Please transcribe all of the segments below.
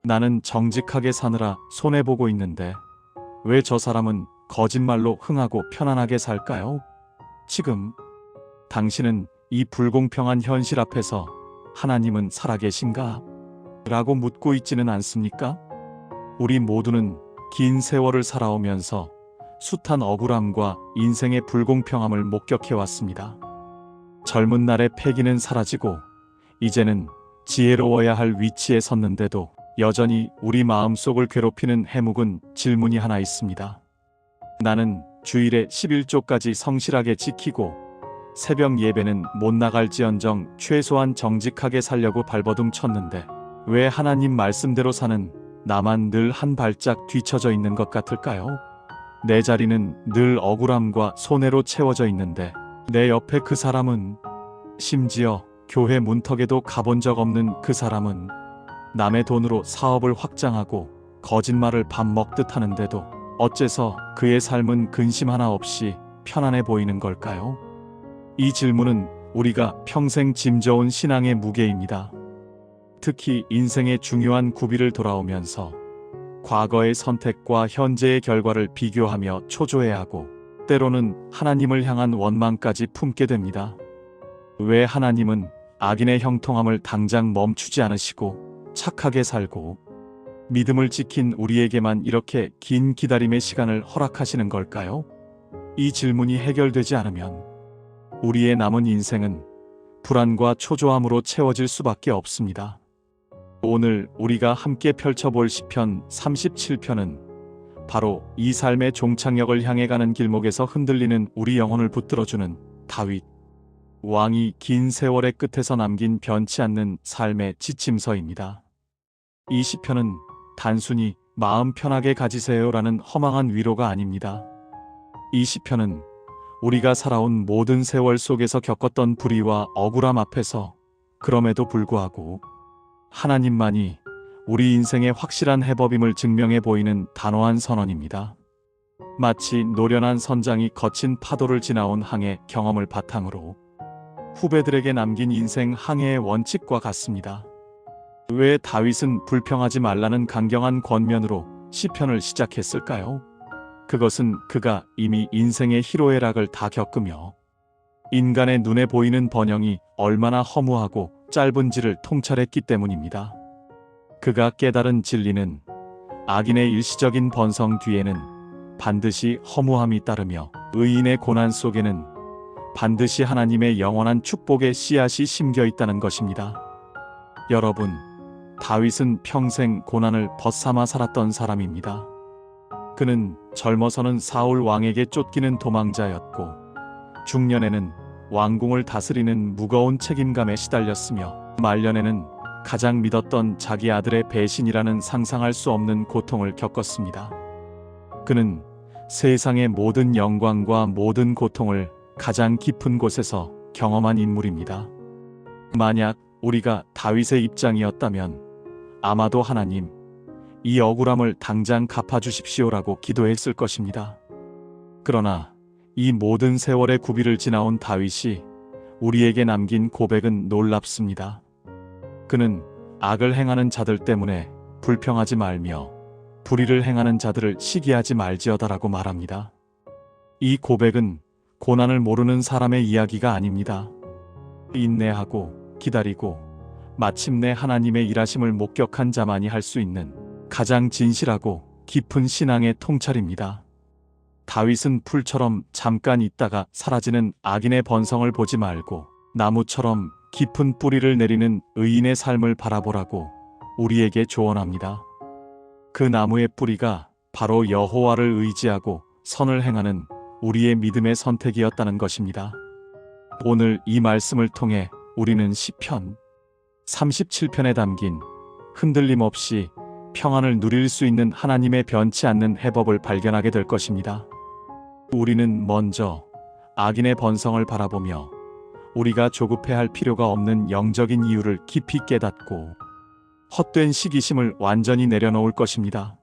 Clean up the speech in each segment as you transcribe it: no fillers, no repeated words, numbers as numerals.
나는 정직하게 사느라 손해보고 있는데 왜 저 사람은 거짓말로 흥하고 편안하게 살까요? 지금 당신은 이 불공평한 현실 앞에서 하나님은 살아계신가? 라고 묻고 있지는 않습니까? 우리 모두는 긴 세월을 살아오면서 숱한 억울함과 인생의 불공평함을 목격해왔습니다. 젊은 날의 패기는 사라지고 이제는 지혜로워야 할 위치에 섰는데도 여전히 우리 마음속을 괴롭히는 해묵은 질문이 하나 있습니다. 나는 주일에 11조까지 성실하게 지키고 새벽 예배는 못 나갈지언정 최소한 정직하게 살려고 발버둥 쳤는데 왜 하나님 말씀대로 사는 나만 늘 한 발짝 뒤처져 있는 것 같을까요? 내 자리는 늘 억울함과 손해로 채워져 있는데 내 옆에 그 사람은, 심지어 교회 문턱에도 가본 적 없는 그 사람은 남의 돈으로 사업을 확장하고 거짓말을 밥 먹듯 하는데도 어째서 그의 삶은 근심 하나 없이 편안해 보이는 걸까요? 이 질문은 우리가 평생 짐져온 신앙의 무게입니다. 특히 인생의 중요한 구비를 돌아오면서 과거의 선택과 현재의 결과를 비교하며 초조해하고 때로는 하나님을 향한 원망까지 품게 됩니다. 왜 하나님은 악인의 형통함을 당장 멈추지 않으시고 착하게 살고 믿음을 지킨 우리에게만 이렇게 긴 기다림의 시간을 허락하시는 걸까요? 이 질문이 해결되지 않으면 우리의 남은 인생은 불안과 초조함으로 채워질 수밖에 없습니다. 오늘 우리가 함께 펼쳐볼 시편 37편은 바로 이 삶의 종착역을 향해 가는 길목에서 흔들리는 우리 영혼을 붙들어주는 다윗 왕이 긴 세월의 끝에서 남긴 변치 않는 삶의 지침서입니다. 이 시편은 단순히 마음 편하게 가지세요라는 허망한 위로가 아닙니다. 이 시편은 우리가 살아온 모든 세월 속에서 겪었던 불의와 억울함 앞에서 그럼에도 불구하고 하나님만이 우리 인생의 확실한 해법임을 증명해 보이는 단호한 선언입니다. 마치 노련한 선장이 거친 파도를 지나온 항해 경험을 바탕으로 후배들에게 남긴 인생 항해의 원칙과 같습니다. 왜 다윗은 불평하지 말라는 강경한 권면으로 시편을 시작했을까요? 그것은 그가 이미 인생의 희로애락을 다 겪으며 인간의 눈에 보이는 번영이 얼마나 허무하고 짧은지를 통찰했기 때문입니다. 그가 깨달은 진리는 악인의 일시적인 번성 뒤에는 반드시 허무함이 따르며 의인의 고난 속에는 반드시 하나님의 영원한 축복의 씨앗이 심겨 있다는 것입니다. 여러분, 다윗은 평생 고난을 벗삼아 살았던 사람입니다. 그는 젊어서는 사울 왕에게 쫓기는 도망자였고 중년에는 왕궁을 다스리는 무거운 책임감에 시달렸으며 말년에는 가장 믿었던 자기 아들의 배신이라는 상상할 수 없는 고통을 겪었습니다. 그는 세상의 모든 영광과 모든 고통을 가장 깊은 곳에서 경험한 인물입니다. 만약 우리가 다윗의 입장이었다면 아마도 하나님, 이 억울함을 당장 갚아주십시오라고 기도했을 것입니다. 그러나 이 모든 세월의 구비를 지나온 다윗이 우리에게 남긴 고백은 놀랍습니다. 그는 악을 행하는 자들 때문에 불평하지 말며 불의를 행하는 자들을 시기하지 말지어다라고 말합니다. 이 고백은 고난을 모르는 사람의 이야기가 아닙니다. 인내하고 기다리고 마침내 하나님의 일하심을 목격한 자만이 할 수 있는 가장 진실하고 깊은 신앙의 통찰입니다. 다윗은 풀처럼 잠깐 있다가 사라지는 악인의 번성을 보지 말고 나무처럼 깊은 뿌리를 내리는 의인의 삶을 바라보라고 우리에게 조언합니다. 그 나무의 뿌리가 바로 여호와를 의지하고 선을 행하는 우리의 믿음의 선택이었다는 것입니다. 오늘 이 말씀을 통해 우리는 시편 37편에 담긴 흔들림 없이 평안을 누릴 수 있는 하나님의 변치 않는 해법을 발견하게 될 것입니다. 우리는 먼저 악인의 번성을 바라보며 우리가 조급해할 필요가 없는 영적인 이유를 깊이 깨닫고 헛된 시기심을 완전히 내려놓을 것입니다.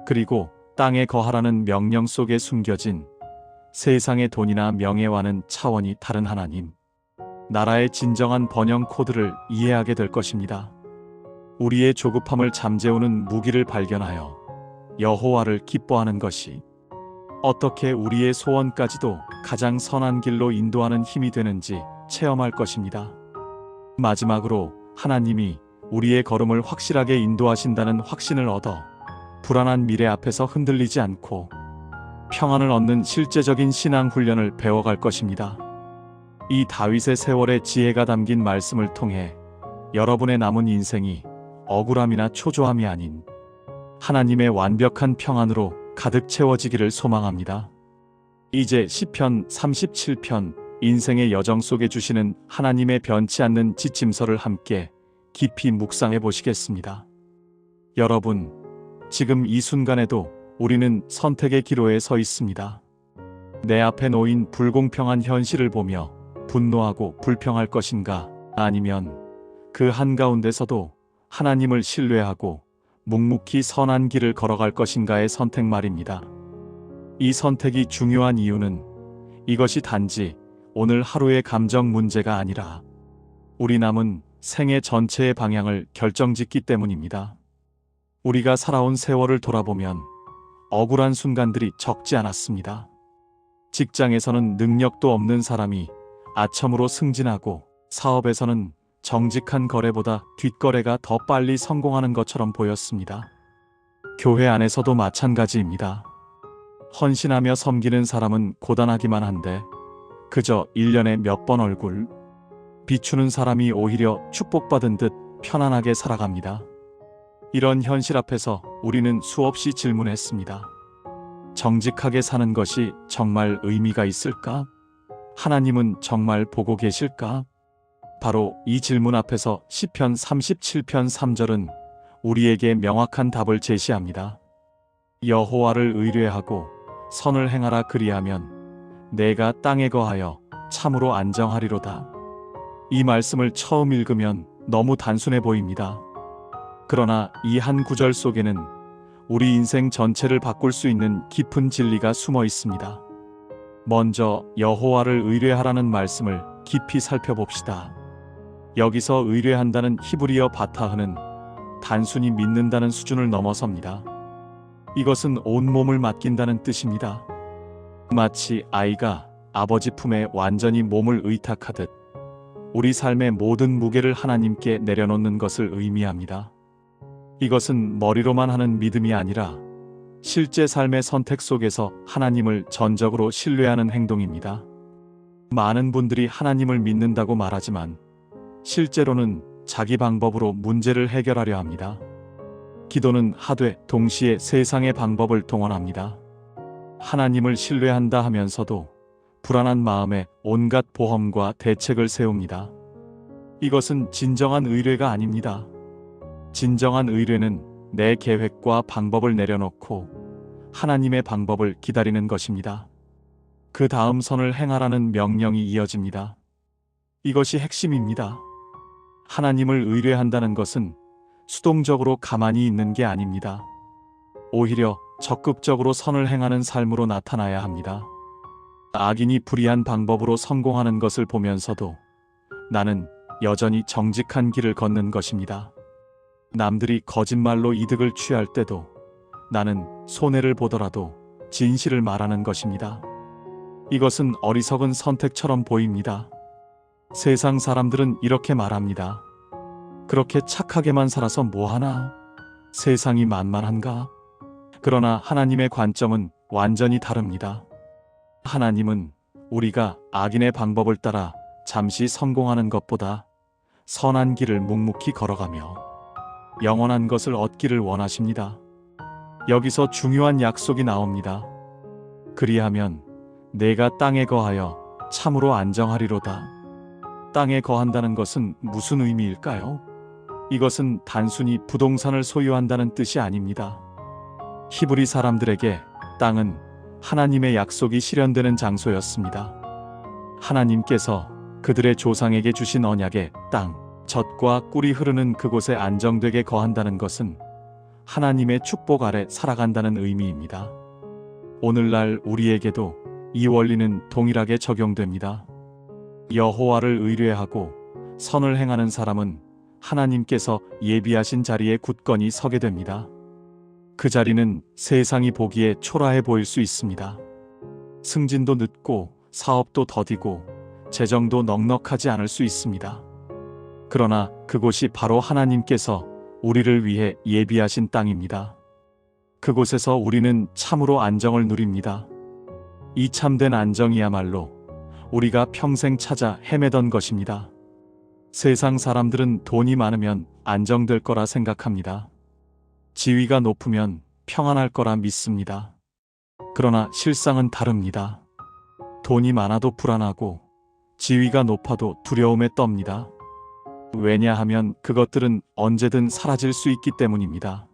그리고 땅에 거하라는 명령 속에 숨겨진 세상의 돈이나 명예와는 차원이 다른 하나님, 나라의 진정한 번영 코드를 이해하게 될 것입니다. 우리의 조급함을 잠재우는 무기를 발견하여 여호와를 기뻐하는 것이 어떻게 우리의 소원까지도 가장 선한 길로 인도하는 힘이 되는지 체험할 것입니다. 마지막으로 하나님이 우리의 걸음을 확실하게 인도하신다는 확신을 얻어 불안한 미래 앞에서 흔들리지 않고 평안을 얻는 실제적인 신앙 훈련을 배워갈 것입니다. 이 다윗의 세월의 지혜가 담긴 말씀을 통해 여러분의 남은 인생이 억울함이나 초조함이 아닌 하나님의 완벽한 평안으로 가득 채워지기를 소망합니다. 이제 시편 37편 인생의 여정 속에 주시는 하나님의 변치 않는 지침서를 함께 깊이 묵상해 보시겠습니다. 여러분, 지금 이 순간에도 우리는 선택의 기로에 서 있습니다. 내 앞에 놓인 불공평한 현실을 보며 분노하고 불평할 것인가? 아니면 그 한가운데서도 하나님을 신뢰하고 묵묵히 선한 길을 걸어갈 것인가의 선택 말입니다. 이 선택이 중요한 이유는 이것이 단지 오늘 하루의 감정 문제가 아니라 우리 남은 생애 전체의 방향을 결정짓기 때문입니다. 우리가 살아온 세월을 돌아보면 억울한 순간들이 적지 않았습니다. 직장에서는 능력도 없는 사람이 아첨으로 승진하고 사업에서는 정직한 거래보다 뒷거래가 더 빨리 성공하는 것처럼 보였습니다. 교회 안에서도 마찬가지입니다. 헌신하며 섬기는 사람은 고단하기만 한데 그저 1년에 몇 번 얼굴 비추는 사람이 오히려 축복받은 듯 편안하게 살아갑니다. 이런 현실 앞에서 우리는 수없이 질문했습니다. 정직하게 사는 것이 정말 의미가 있을까? 하나님은 정말 보고 계실까? 바로 이 질문 앞에서 시편 37편 3절은 우리에게 명확한 답을 제시합니다. 여호와를 의뢰하고 선을 행하라 그리하면 내가 땅에 거하여 참으로 안정하리로다. 이 말씀을 처음 읽으면 너무 단순해 보입니다. 그러나 이 한 구절 속에는 우리 인생 전체를 바꿀 수 있는 깊은 진리가 숨어 있습니다. 먼저 여호와를 의뢰하라는 말씀을 깊이 살펴봅시다. 여기서 의뢰한다는 히브리어 바타흐는 단순히 믿는다는 수준을 넘어섭니다. 이것은 온몸을 맡긴다는 뜻입니다. 마치 아이가 아버지 품에 완전히 몸을 의탁하듯 우리 삶의 모든 무게를 하나님께 내려놓는 것을 의미합니다. 이것은 머리로만 하는 믿음이 아니라 실제 삶의 선택 속에서 하나님을 전적으로 신뢰하는 행동입니다. 많은 분들이 하나님을 믿는다고 말하지만 실제로는 자기 방법으로 문제를 해결하려 합니다. 기도는 하되 동시에 세상의 방법을 동원합니다. 하나님을 신뢰한다 하면서도 불안한 마음에 온갖 보험과 대책을 세웁니다. 이것은 진정한 의뢰가 아닙니다. 진정한 의뢰는 내 계획과 방법을 내려놓고 하나님의 방법을 기다리는 것입니다. 그 다음 선을 행하라는 명령이 이어집니다. 이것이 핵심입니다. 하나님을 의뢰한다는 것은 수동적으로 가만히 있는 게 아닙니다. 오히려 적극적으로 선을 행하는 삶으로 나타나야 합니다. 악인이 불의한 방법으로 성공하는 것을 보면서도 나는 여전히 정직한 길을 걷는 것입니다. 남들이 거짓말로 이득을 취할 때도 나는 손해를 보더라도 진실을 말하는 것입니다. 이것은 어리석은 선택처럼 보입니다. 세상 사람들은 이렇게 말합니다. 그렇게 착하게만 살아서 뭐하나? 세상이 만만한가? 그러나 하나님의 관점은 완전히 다릅니다. 하나님은 우리가 악인의 방법을 따라 잠시 성공하는 것보다 선한 길을 묵묵히 걸어가며 영원한 것을 얻기를 원하십니다. 여기서 중요한 약속이 나옵니다. 그리하면 내가 땅에 거하여 참으로 안정하리로다. 땅에 거한다는 것은 무슨 의미일까요? 이것은 단순히 부동산을 소유한다는 뜻이 아닙니다. 히브리 사람들에게 땅은 하나님의 약속이 실현되는 장소였습니다. 하나님께서 그들의 조상에게 주신 언약의 땅, 젖과 꿀이 흐르는 그곳에 안정되게 거한다는 것은 하나님의 축복 아래 살아간다는 의미입니다. 오늘날 우리에게도 이 원리는 동일하게 적용됩니다. 여호와를 의뢰하고 선을 행하는 사람은 하나님께서 예비하신 자리에 굳건히 서게 됩니다. 그 자리는 세상이 보기에 초라해 보일 수 있습니다. 승진도 늦고 사업도 더디고 재정도 넉넉하지 않을 수 있습니다. 그러나 그곳이 바로 하나님께서 우리를 위해 예비하신 땅입니다. 그곳에서 우리는 참으로 안정을 누립니다. 이 참된 안정이야말로 우리가 평생 찾아 헤매던 것입니다. 세상 사람들은 돈이 많으면 안정될 거라 생각합니다. 지위가 높으면 평안할 거라 믿습니다. 그러나 실상은 다릅니다. 돈이 많아도 불안하고 지위가 높아도 두려움에 떱니다. 왜냐하면 그것들은 언제든 사라질 수 있기 때문입니다.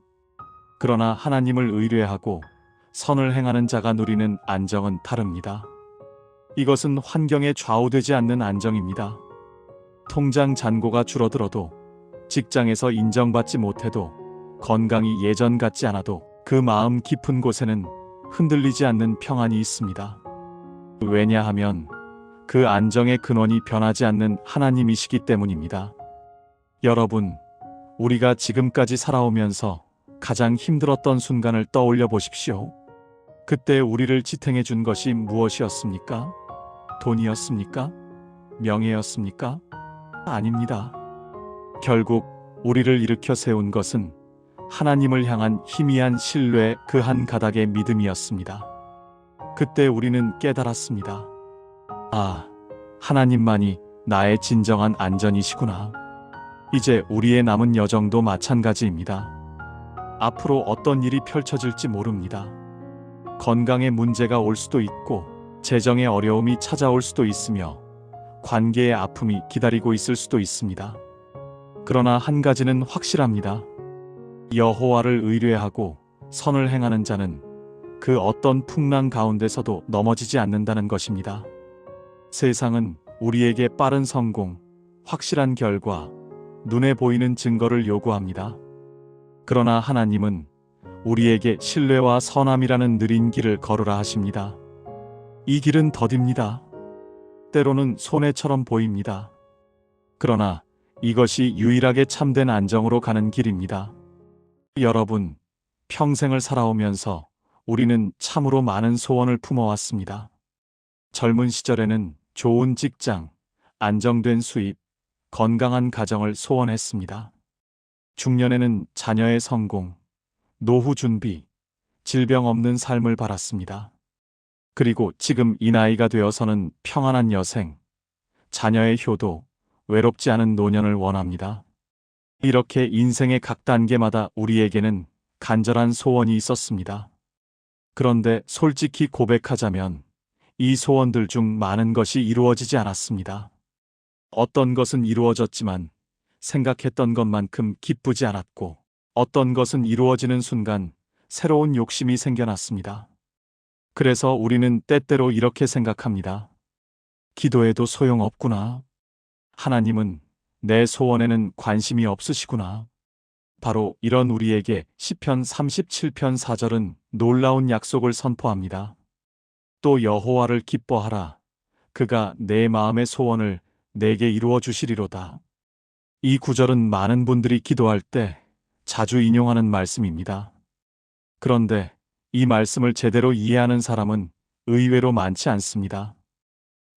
그러나 하나님을 의뢰하고 선을 행하는 자가 누리는 안정은 다릅니다. 이것은 환경에 좌우되지 않는 안정입니다. 통장 잔고가 줄어들어도, 직장에서 인정받지 못해도, 건강이 예전 같지 않아도 그 마음 깊은 곳에는 흔들리지 않는 평안이 있습니다. 왜냐하면 그 안정의 근원이 변하지 않는 하나님이시기 때문입니다. 여러분, 우리가 지금까지 살아오면서 가장 힘들었던 순간을 떠올려 보십시오. 그때 우리를 지탱해 준 것이 무엇이었습니까? 돈이었습니까? 명예였습니까? 아닙니다. 결국 우리를 일으켜 세운 것은 하나님을 향한 희미한 신뢰 그 한 가닥의 믿음이었습니다. 그때 우리는 깨달았습니다. 아, 하나님만이 나의 진정한 안전이시구나. 이제 우리의 남은 여정도 마찬가지입니다. 앞으로 어떤 일이 펼쳐질지 모릅니다. 건강에 문제가 올 수도 있고, 재정의 어려움이 찾아올 수도 있으며, 관계의 아픔이 기다리고 있을 수도 있습니다. 그러나 한 가지는 확실합니다. 여호와를 의뢰하고 선을 행하는 자는 그 어떤 풍랑 가운데서도 넘어지지 않는다는 것입니다. 세상은 우리에게 빠른 성공, 확실한 결과, 눈에 보이는 증거를 요구합니다. 그러나 하나님은 우리에게 신뢰와 선함이라는 느린 길을 걸으라 하십니다. 이 길은 더딥니다. 때로는 손해처럼 보입니다. 그러나 이것이 유일하게 참된 안정으로 가는 길입니다. 여러분, 평생을 살아오면서 우리는 참으로 많은 소원을 품어왔습니다. 젊은 시절에는 좋은 직장, 안정된 수입, 건강한 가정을 소원했습니다. 중년에는 자녀의 성공, 노후 준비, 질병 없는 삶을 바랐습니다. 그리고 지금 이 나이가 되어서는 평안한 여생, 자녀의 효도, 외롭지 않은 노년을 원합니다. 이렇게 인생의 각 단계마다 우리에게는 간절한 소원이 있었습니다. 그런데 솔직히 고백하자면 이 소원들 중 많은 것이 이루어지지 않았습니다. 어떤 것은 이루어졌지만 생각했던 것만큼 기쁘지 않았고, 어떤 것은 이루어지는 순간 새로운 욕심이 생겨났습니다. 그래서 우리는 때때로 이렇게 생각합니다. 기도해도 소용없구나. 하나님은 내 소원에는 관심이 없으시구나. 바로 이런 우리에게 시편 37편 4절은 놀라운 약속을 선포합니다. 또 여호와를 기뻐하라. 그가 내 마음의 소원을 내게 이루어 주시리로다. 이 구절은 많은 분들이 기도할 때 자주 인용하는 말씀입니다. 그런데 이 말씀을 제대로 이해하는 사람은 의외로 많지 않습니다.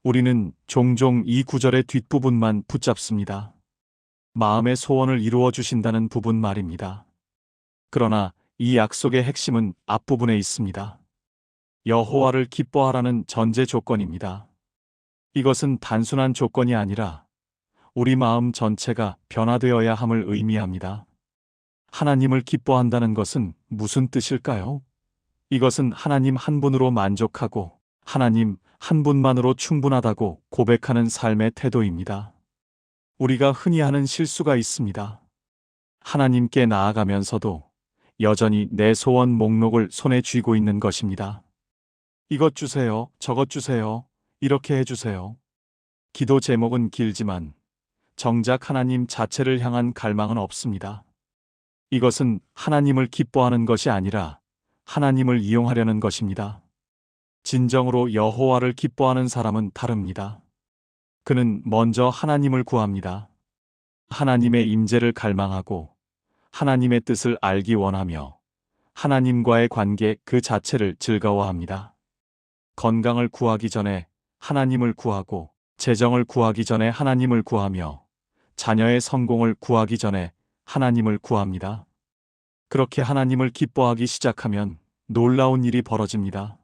우리는 종종 이 구절의 뒷부분만 붙잡습니다. 마음의 소원을 이루어 주신다는 부분 말입니다. 그러나 이 약속의 핵심은 앞부분에 있습니다. 여호와를 기뻐하라는 전제 조건입니다. 이것은 단순한 조건이 아니라 우리 마음 전체가 변화되어야 함을 의미합니다. 하나님을 기뻐한다는 것은 무슨 뜻일까요? 이것은 하나님 한 분으로 만족하고 하나님 한 분만으로 충분하다고 고백하는 삶의 태도입니다. 우리가 흔히 하는 실수가 있습니다. 하나님께 나아가면서도 여전히 내 소원 목록을 손에 쥐고 있는 것입니다. 이것 주세요, 저것 주세요, 이렇게 해주세요. 기도 제목은 길지만 정작 하나님 자체를 향한 갈망은 없습니다. 이것은 하나님을 기뻐하는 것이 아니라 하나님을 이용하려는 것입니다. 진정으로 여호와를 기뻐하는 사람은 다릅니다. 그는 먼저 하나님을 구합니다. 하나님의 임재를 갈망하고 하나님의 뜻을 알기 원하며 하나님과의 관계 그 자체를 즐거워합니다. 건강을 구하기 전에 하나님을 구하고 재정을 구하기 전에 하나님을 구하며 자녀의 성공을 구하기 전에 하나님을 구합니다. 그렇게 하나님을 기뻐하기 시작하면 놀라운 일이 벌어집니다.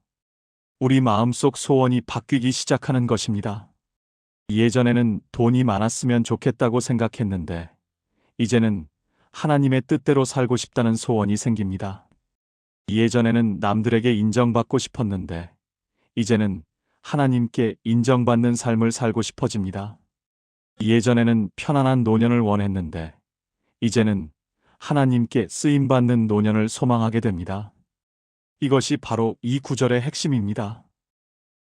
우리 마음속 소원이 바뀌기 시작하는 것입니다. 예전에는 돈이 많았으면 좋겠다고 생각했는데 이제는 하나님의 뜻대로 살고 싶다는 소원이 생깁니다. 예전에는 남들에게 인정받고 싶었는데 이제는 하나님께 인정받는 삶을 살고 싶어집니다. 예전에는 편안한 노년을 원했는데 이제는 하나님께 쓰임받는 노년을 소망하게 됩니다. 이것이 바로 이 구절의 핵심입니다.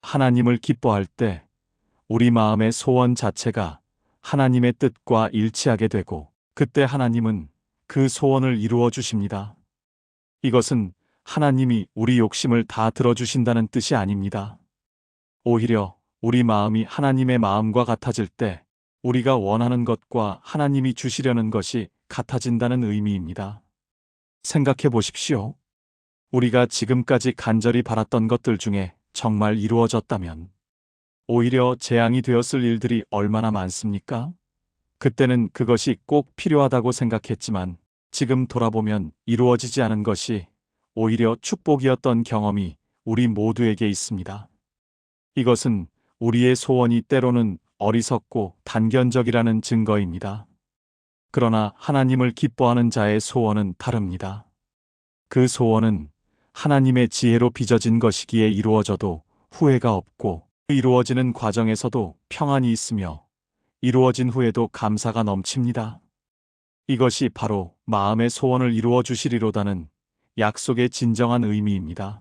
하나님을 기뻐할 때 우리 마음의 소원 자체가 하나님의 뜻과 일치하게 되고 그때 하나님은 그 소원을 이루어 주십니다. 이것은 하나님이 우리 욕심을 다 들어주신다는 뜻이 아닙니다. 오히려 우리 마음이 하나님의 마음과 같아질 때 우리가 원하는 것과 하나님이 주시려는 것이 같아진다는 의미입니다. 생각해 보십시오. 우리가 지금까지 간절히 바랐던 것들 중에 정말 이루어졌다면 오히려 재앙이 되었을 일들이 얼마나 많습니까? 그때는 그것이 꼭 필요하다고 생각했지만 지금 돌아보면 이루어지지 않은 것이 오히려 축복이었던 경험이 우리 모두에게 있습니다. 이것은 우리의 소원이 때로는 어리석고 단견적이라는 증거입니다. 그러나 하나님을 기뻐하는 자의 소원은 다릅니다. 그 소원은 하나님의 지혜로 빚어진 것이기에 이루어져도 후회가 없고 이루어지는 과정에서도 평안이 있으며 이루어진 후에도 감사가 넘칩니다. 이것이 바로 마음의 소원을 이루어 주시리로다는 약속의 진정한 의미입니다.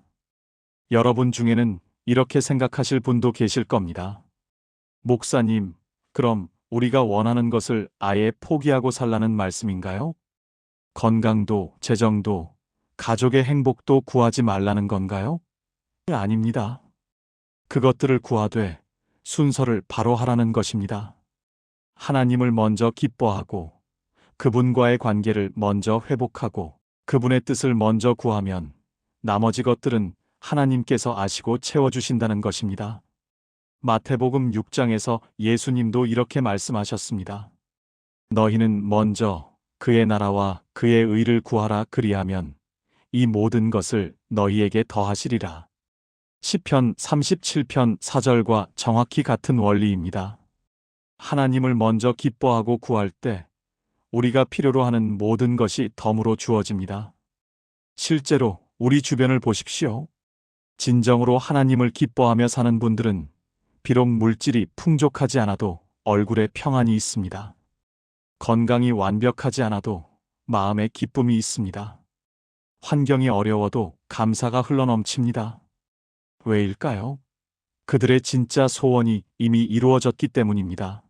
여러분 중에는 이렇게 생각하실 분도 계실 겁니다. 목사님, 그럼 우리가 원하는 것을 아예 포기하고 살라는 말씀인가요? 건강도, 재정도, 가족의 행복도 구하지 말라는 건가요? 아닙니다. 그것들을 구하되 순서를 바로 하라는 것입니다. 하나님을 먼저 기뻐하고 그분과의 관계를 먼저 회복하고 그분의 뜻을 먼저 구하면 나머지 것들은 하나님께서 아시고 채워주신다는 것입니다. 마태복음 6장에서 예수님도 이렇게 말씀하셨습니다. 너희는 먼저 그의 나라와 그의 의를 구하라 그리하면 이 모든 것을 너희에게 더하시리라. 시편 37편 4절과 정확히 같은 원리입니다. 하나님을 먼저 기뻐하고 구할 때 우리가 필요로 하는 모든 것이 덤으로 주어집니다. 실제로 우리 주변을 보십시오. 진정으로 하나님을 기뻐하며 사는 분들은 비록 물질이 풍족하지 않아도 얼굴에 평안이 있습니다. 건강이 완벽하지 않아도 마음에 기쁨이 있습니다. 환경이 어려워도 감사가 흘러넘칩니다. 왜일까요? 그들의 진짜 소원이 이미 이루어졌기 때문입니다.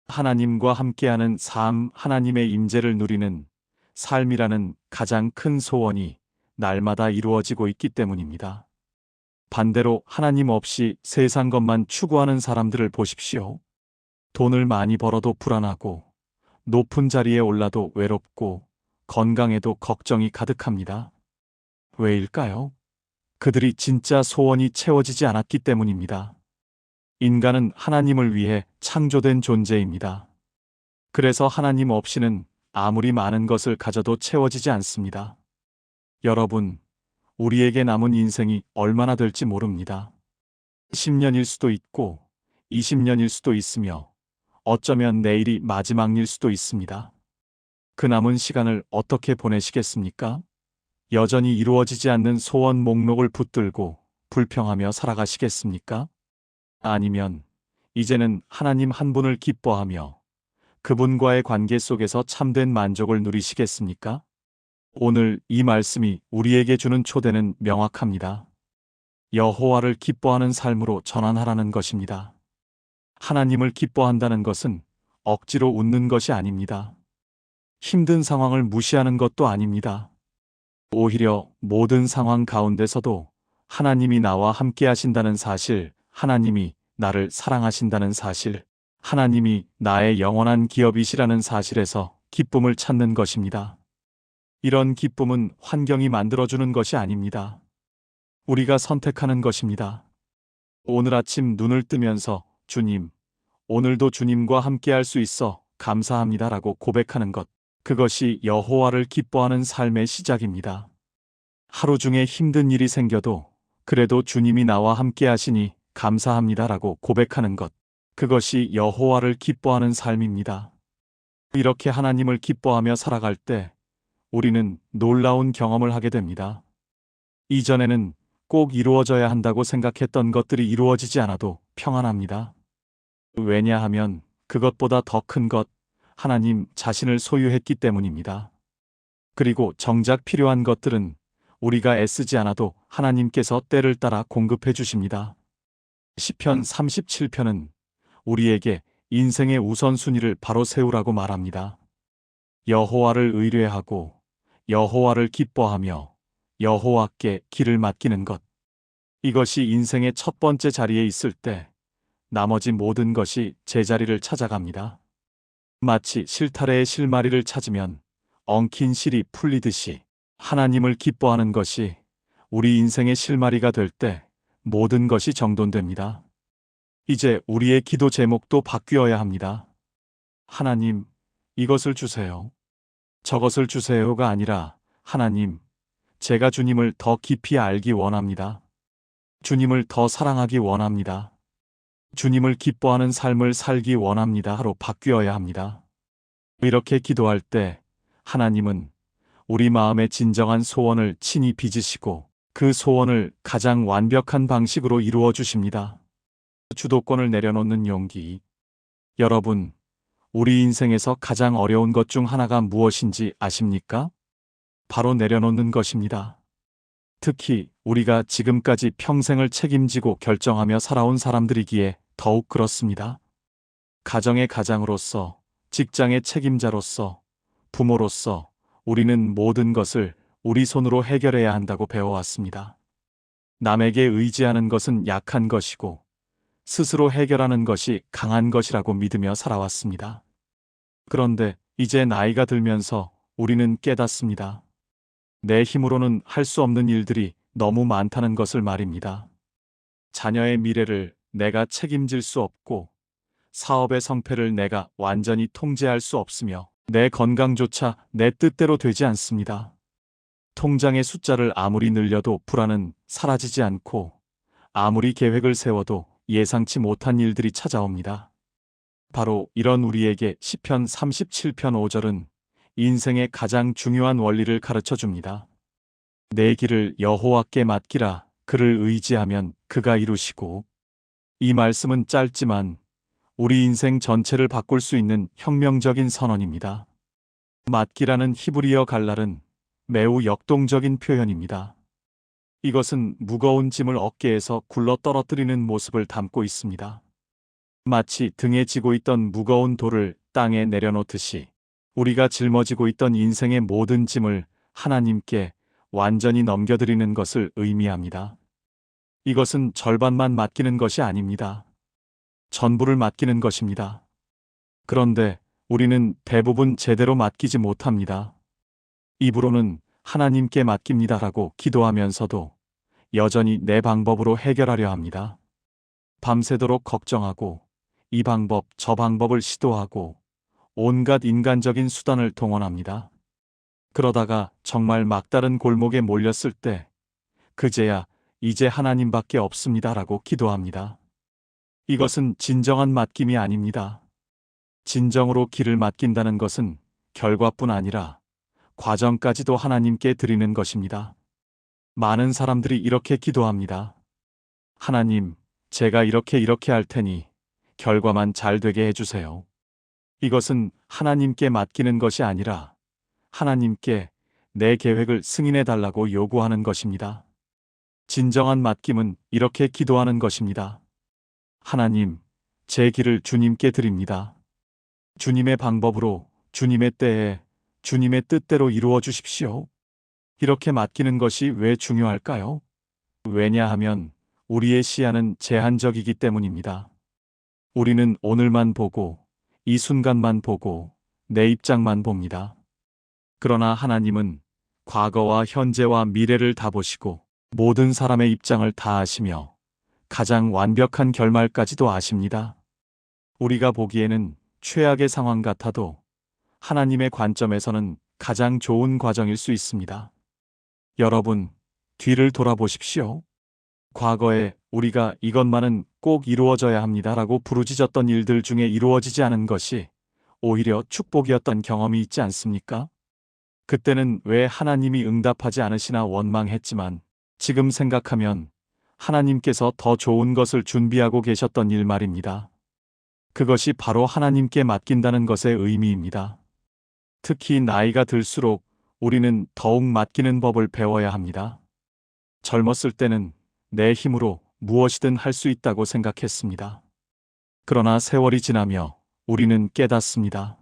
하나님과 함께하는 삶, 하나님의 임재를 누리는 삶이라는 가장 큰 소원이 날마다 이루어지고 있기 때문입니다. 반대로 하나님 없이 세상 것만 추구하는 사람들을 보십시오. 돈을 많이 벌어도 불안하고 높은 자리에 올라도 외롭고 건강에도 걱정이 가득합니다. 왜일까요? 그들이 진짜 소원이 채워지지 않았기 때문입니다. 인간은 하나님을 위해 창조된 존재입니다. 그래서 하나님 없이는 아무리 많은 것을 가져도 채워지지 않습니다. 여러분, 우리에게 남은 인생이 얼마나 될지 모릅니다. 10년일 수도 있고 20년일 수도 있으며 어쩌면 내일이 마지막일 수도 있습니다. 그 남은 시간을 어떻게 보내시겠습니까? 여전히 이루어지지 않는 소원 목록을 붙들고 불평하며 살아가시겠습니까? 아니면 이제는 하나님 한 분을 기뻐하며 그분과의 관계 속에서 참된 만족을 누리시겠습니까? 오늘 이 말씀이 우리에게 주는 초대는 명확합니다. 여호와를 기뻐하는 삶으로 전환하라는 것입니다. 하나님을 기뻐한다는 것은 억지로 웃는 것이 아닙니다. 힘든 상황을 무시하는 것도 아닙니다. 오히려 모든 상황 가운데서도 하나님이 나와 함께 하신다는 사실, 하나님이 나를 사랑하신다는 사실, 하나님이 나의 영원한 기업이시라는 사실에서 기쁨을 찾는 것입니다. 이런 기쁨은 환경이 만들어주는 것이 아닙니다. 우리가 선택하는 것입니다. 오늘 아침 눈을 뜨면서 주님, 오늘도 주님과 함께할 수 있어 감사합니다라고 고백하는 것, 그것이 여호와를 기뻐하는 삶의 시작입니다. 하루 중에 힘든 일이 생겨도 그래도 주님이 나와 함께 하시니 감사합니다라고 고백하는 것, 그것이 여호와를 기뻐하는 삶입니다. 이렇게 하나님을 기뻐하며 살아갈 때 우리는 놀라운 경험을 하게 됩니다. 이전에는 꼭 이루어져야 한다고 생각했던 것들이 이루어지지 않아도 평안합니다. 왜냐하면 그것보다 더 큰 것, 하나님 자신을 소유했기 때문입니다. 그리고 정작 필요한 것들은 우리가 애쓰지 않아도 하나님께서 때를 따라 공급해 주십니다. 시편 37편은 우리에게 인생의 우선순위를 바로 세우라고 말합니다. 여호와를 의뢰하고 여호와를 기뻐하며 여호와께 길을 맡기는 것. 이것이 인생의 첫 번째 자리에 있을 때 나머지 모든 것이 제자리를 찾아갑니다. 마치 실타래의 실마리를 찾으면 엉킨 실이 풀리듯이 하나님을 기뻐하는 것이 우리 인생의 실마리가 될 때 모든 것이 정돈됩니다. 이제 우리의 기도 제목도 바뀌어야 합니다. 하나님, 이것을 주세요. 저것을 주세요가 아니라 하나님, 제가 주님을 더 깊이 알기 원합니다. 주님을 더 사랑하기 원합니다. 주님을 기뻐하는 삶을 살기 원합니다로 바뀌어야 합니다. 이렇게 기도할 때 하나님은 우리 마음의 진정한 소원을 친히 빚으시고 그 소원을 가장 완벽한 방식으로 이루어 주십니다. 주도권을 내려놓는 용기. 여러분, 우리 인생에서 가장 어려운 것 중 하나가 무엇인지 아십니까? 바로 내려놓는 것입니다. 특히 우리가 지금까지 평생을 책임지고 결정하며 살아온 사람들이기에 더욱 그렇습니다. 가정의 가장으로서, 직장의 책임자로서, 부모로서 우리는 모든 것을 우리 손으로 해결해야 한다고 배워왔습니다. 남에게 의지하는 것은 약한 것이고 스스로 해결하는 것이 강한 것이라고 믿으며 살아왔습니다. 그런데 이제 나이가 들면서 우리는 깨닫습니다. 내 힘으로는 할 수 없는 일들이 너무 많다는 것을 말입니다. 자녀의 미래를 내가 책임질 수 없고 사업의 성패를 내가 완전히 통제할 수 없으며 내 건강조차 내 뜻대로 되지 않습니다. 통장의 숫자를 아무리 늘려도 불안은 사라지지 않고 아무리 계획을 세워도 예상치 못한 일들이 찾아옵니다. 바로 이런 우리에게 시편 37편 5절은 인생의 가장 중요한 원리를 가르쳐 줍니다. 내 길을 여호와께 맡기라. 그를 의지하면 그가 이루시고. 이 말씀은 짧지만 우리 인생 전체를 바꿀 수 있는 혁명적인 선언입니다. 맡기라는 히브리어 갈랄은 매우 역동적인 표현입니다. 이것은 무거운 짐을 어깨에서 굴러 떨어뜨리는 모습을 담고 있습니다. 마치 등에 지고 있던 무거운 돌을 땅에 내려놓듯이 우리가 짊어지고 있던 인생의 모든 짐을 하나님께 완전히 넘겨드리는 것을 의미합니다. 이것은 절반만 맡기는 것이 아닙니다. 전부를 맡기는 것입니다. 그런데 우리는 대부분 제대로 맡기지 못합니다. 입으로는 하나님께 맡깁니다라고 기도하면서도 여전히 내 방법으로 해결하려 합니다. 밤새도록 걱정하고 이 방법 저 방법을 시도하고 온갖 인간적인 수단을 동원합니다. 그러다가 정말 막다른 골목에 몰렸을 때 그제야 이제 하나님밖에 없습니다라고 기도합니다. 이것은 진정한 맡김이 아닙니다. 진정으로 길을 맡긴다는 것은 결과뿐 아니라 과정까지도 하나님께 드리는 것입니다. 많은 사람들이 이렇게 기도합니다. 하나님, 제가 이렇게 할 테니 결과만 잘 되게 해주세요. 이것은 하나님께 맡기는 것이 아니라 하나님께 내 계획을 승인해 달라고 요구하는 것입니다. 진정한 맡김은 이렇게 기도하는 것입니다. 하나님, 제 길을 주님께 드립니다. 주님의 방법으로, 주님의 때에, 주님의 뜻대로 이루어 주십시오. 이렇게 맡기는 것이 왜 중요할까요? 왜냐하면 우리의 시야는 제한적이기 때문입니다. 우리는 오늘만 보고, 이 순간만 보고, 내 입장만 봅니다. 그러나 하나님은 과거와 현재와 미래를 다 보시고 모든 사람의 입장을 다 아시며 가장 완벽한 결말까지도 아십니다. 우리가 보기에는 최악의 상황 같아도 하나님의 관점에서는 가장 좋은 과정일 수 있습니다. 여러분, 뒤를 돌아보십시오. 과거에 우리가 이것만은 꼭 이루어져야 합니다라고 부르짖었던 일들 중에 이루어지지 않은 것이 오히려 축복이었던 경험이 있지 않습니까? 그때는 왜 하나님이 응답하지 않으시나 원망했지만 지금 생각하면 하나님께서 더 좋은 것을 준비하고 계셨던 일 말입니다. 그것이 바로 하나님께 맡긴다는 것의 의미입니다. 특히 나이가 들수록 우리는 더욱 맡기는 법을 배워야 합니다. 젊었을 때는 내 힘으로 무엇이든 할 수 있다고 생각했습니다. 그러나 세월이 지나며 우리는 깨닫습니다.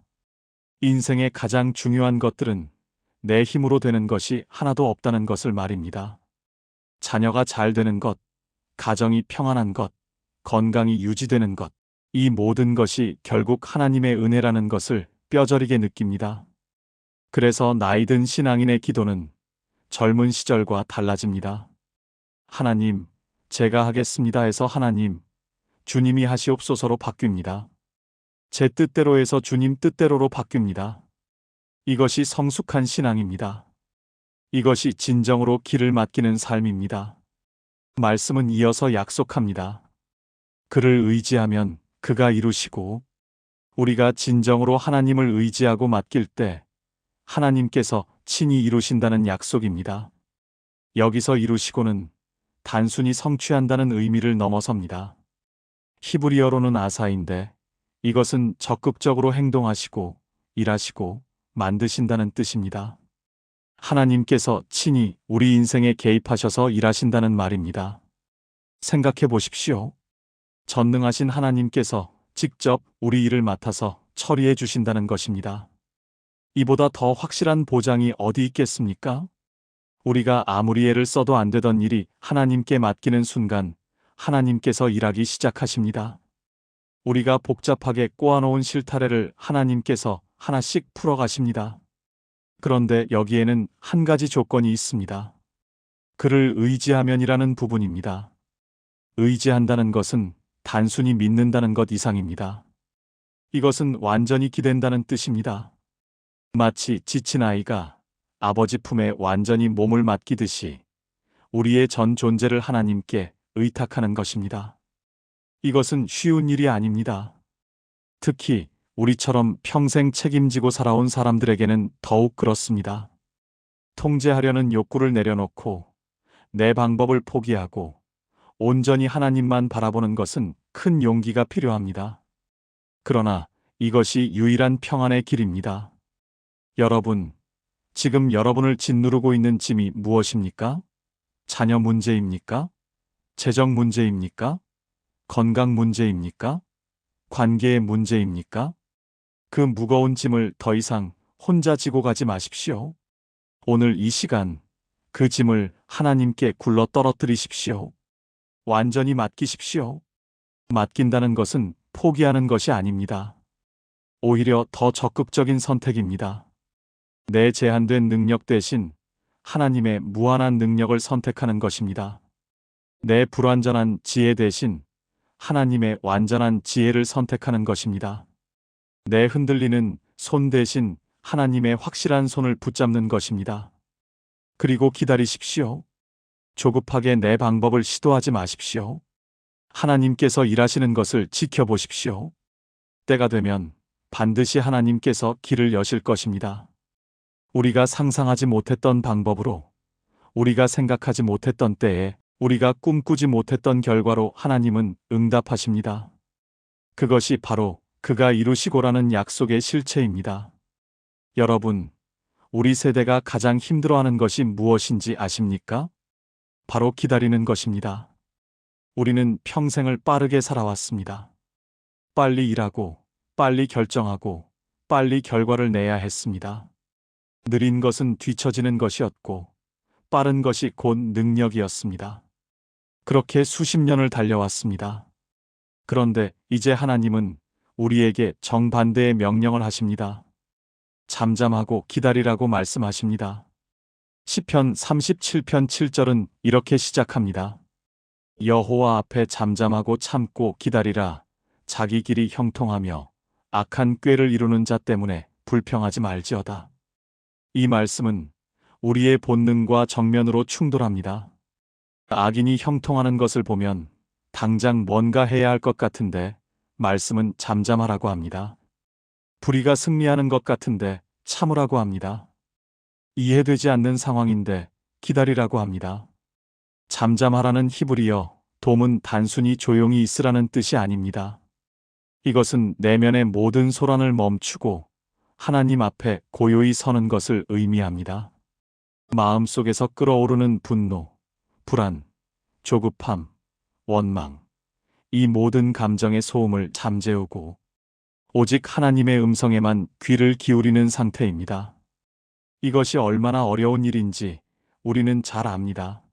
인생의 가장 중요한 것들은 내 힘으로 되는 것이 하나도 없다는 것을 말입니다. 자녀가 잘 되는 것, 가정이 평안한 것, 건강이 유지되는 것, 이 모든 것이 결국 하나님의 은혜라는 것을 뼈저리게 느낍니다. 그래서 나이든 신앙인의 기도는 젊은 시절과 달라집니다. 하나님, 제가 하겠습니다 해서 하나님, 주님이 하시옵소서로 바뀝니다. 제 뜻대로에서 주님 뜻대로로 바뀝니다. 이것이 성숙한 신앙입니다. 이것이 진정으로 길을 맡기는 삶입니다. 말씀은 이어서 약속합니다. 그를 의지하면 그가 이루시고, 우리가 진정으로 하나님을 의지하고 맡길 때 하나님께서 친히 이루신다는 약속입니다. 여기서 이루시고는 단순히 성취한다는 의미를 넘어섭니다. 히브리어로는 아사인데 이것은 적극적으로 행동하시고 일하시고 만드신다는 뜻입니다. 하나님께서 친히 우리 인생에 개입하셔서 일하신다는 말입니다. 생각해 보십시오. 전능하신 하나님께서 직접 우리 일을 맡아서 처리해 주신다는 것입니다. 이보다 더 확실한 보장이 어디 있겠습니까? 우리가 아무리 애를 써도 안 되던 일이 하나님께 맡기는 순간 하나님께서 일하기 시작하십니다. 우리가 복잡하게 꼬아놓은 실타래를 하나님께서 하나씩 풀어가십니다. 그런데 여기에는 한 가지 조건이 있습니다. 그를 의지하면이라는 부분입니다. 의지한다는 것은 단순히 믿는다는 것 이상입니다. 이것은 완전히 기댄다는 뜻입니다. 마치 지친 아이가 아버지 품에 완전히 몸을 맡기듯이 우리의 전 존재를 하나님께 의탁하는 것입니다. 이것은 쉬운 일이 아닙니다. 특히 우리처럼 평생 책임지고 살아온 사람들에게는 더욱 그렇습니다. 통제하려는 욕구를 내려놓고 내 방법을 포기하고 온전히 하나님만 바라보는 것은 큰 용기가 필요합니다. 그러나 이것이 유일한 평안의 길입니다. 여러분, 지금 여러분을 짓누르고 있는 짐이 무엇입니까? 자녀 문제입니까? 재정 문제입니까? 건강 문제입니까? 관계의 문제입니까? 그 무거운 짐을 더 이상 혼자 지고 가지 마십시오. 오늘 이 시간 그 짐을 하나님께 굴러 떨어뜨리십시오. 완전히 맡기십시오. 맡긴다는 것은 포기하는 것이 아닙니다. 오히려 더 적극적인 선택입니다. 내 제한된 능력 대신 하나님의 무한한 능력을 선택하는 것입니다. 내 불완전한 지혜 대신 하나님의 완전한 지혜를 선택하는 것입니다. 내 흔들리는 손 대신 하나님의 확실한 손을 붙잡는 것입니다. 그리고 기다리십시오. 조급하게 내 방법을 시도하지 마십시오. 하나님께서 일하시는 것을 지켜보십시오. 때가 되면 반드시 하나님께서 길을 여실 것입니다. 우리가 상상하지 못했던 방법으로, 우리가 생각하지 못했던 때에, 우리가 꿈꾸지 못했던 결과로 하나님은 응답하십니다. 그것이 바로 그가 이루시고라는 약속의 실체입니다. 여러분, 우리 세대가 가장 힘들어하는 것이 무엇인지 아십니까? 바로 기다리는 것입니다. 우리는 평생을 빠르게 살아왔습니다. 빨리 일하고, 빨리 결정하고, 빨리 결과를 내야 했습니다. 느린 것은 뒤처지는 것이었고, 빠른 것이 곧 능력이었습니다. 그렇게 수십 년을 달려왔습니다. 그런데 이제 하나님은 우리에게 정반대의 명령을 하십니다. 잠잠하고 기다리라고 말씀하십니다. 시편 37편 7절은 이렇게 시작합니다. 여호와 앞에 잠잠하고 참고 기다리라. 자기 길이 형통하며 악한 꾀를 이루는 자 때문에 불평하지 말지어다. 이 말씀은 우리의 본능과 정면으로 충돌합니다. 악인이 형통하는 것을 보면 당장 뭔가 해야 할 것 같은데 말씀은 잠잠하라고 합니다. 불의가 승리하는 것 같은데 참으라고 합니다. 이해되지 않는 상황인데 기다리라고 합니다. 잠잠하라는 히브리어 돔은 단순히 조용히 있으라는 뜻이 아닙니다. 이것은 내면의 모든 소란을 멈추고 하나님 앞에 고요히 서는 것을 의미합니다. 마음속에서 끓어오르는 분노, 불안, 조급함, 원망, 이 모든 감정의 소음을 잠재우고 오직 하나님의 음성에만 귀를 기울이는 상태입니다. 이것이 얼마나 어려운 일인지 우리는 잘 압니다.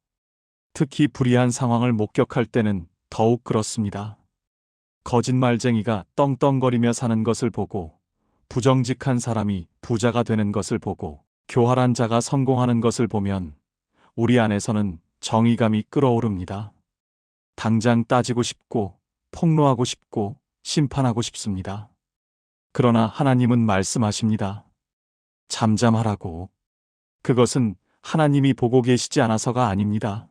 특히 불의한 상황을 목격할 때는 더욱 그렇습니다. 거짓말쟁이가 떵떵거리며 사는 것을 보고, 부정직한 사람이 부자가 되는 것을 보고, 교활한 자가 성공하는 것을 보면 우리 안에서는 정의감이 끓어오릅니다. 당장 따지고 싶고, 폭로하고 싶고, 심판하고 싶습니다. 그러나 하나님은 말씀하십니다. 잠잠하라고. 그것은 하나님이 보고 계시지 않아서가 아닙니다.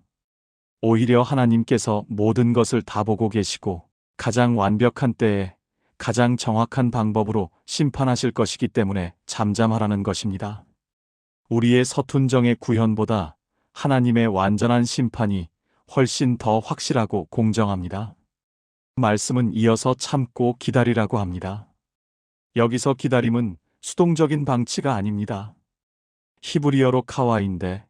오히려 하나님께서 모든 것을 다 보고 계시고 가장 완벽한 때에 가장 정확한 방법으로 심판하실 것이기 때문에 잠잠하라는 것입니다. 우리의 서툰 정의 구현보다 하나님의 완전한 심판이 훨씬 더 확실하고 공정합니다. 말씀은 이어서 참고 기다리라고 합니다. 여기서 기다림은 수동적인 방치가 아닙니다. 히브리어로 카와인데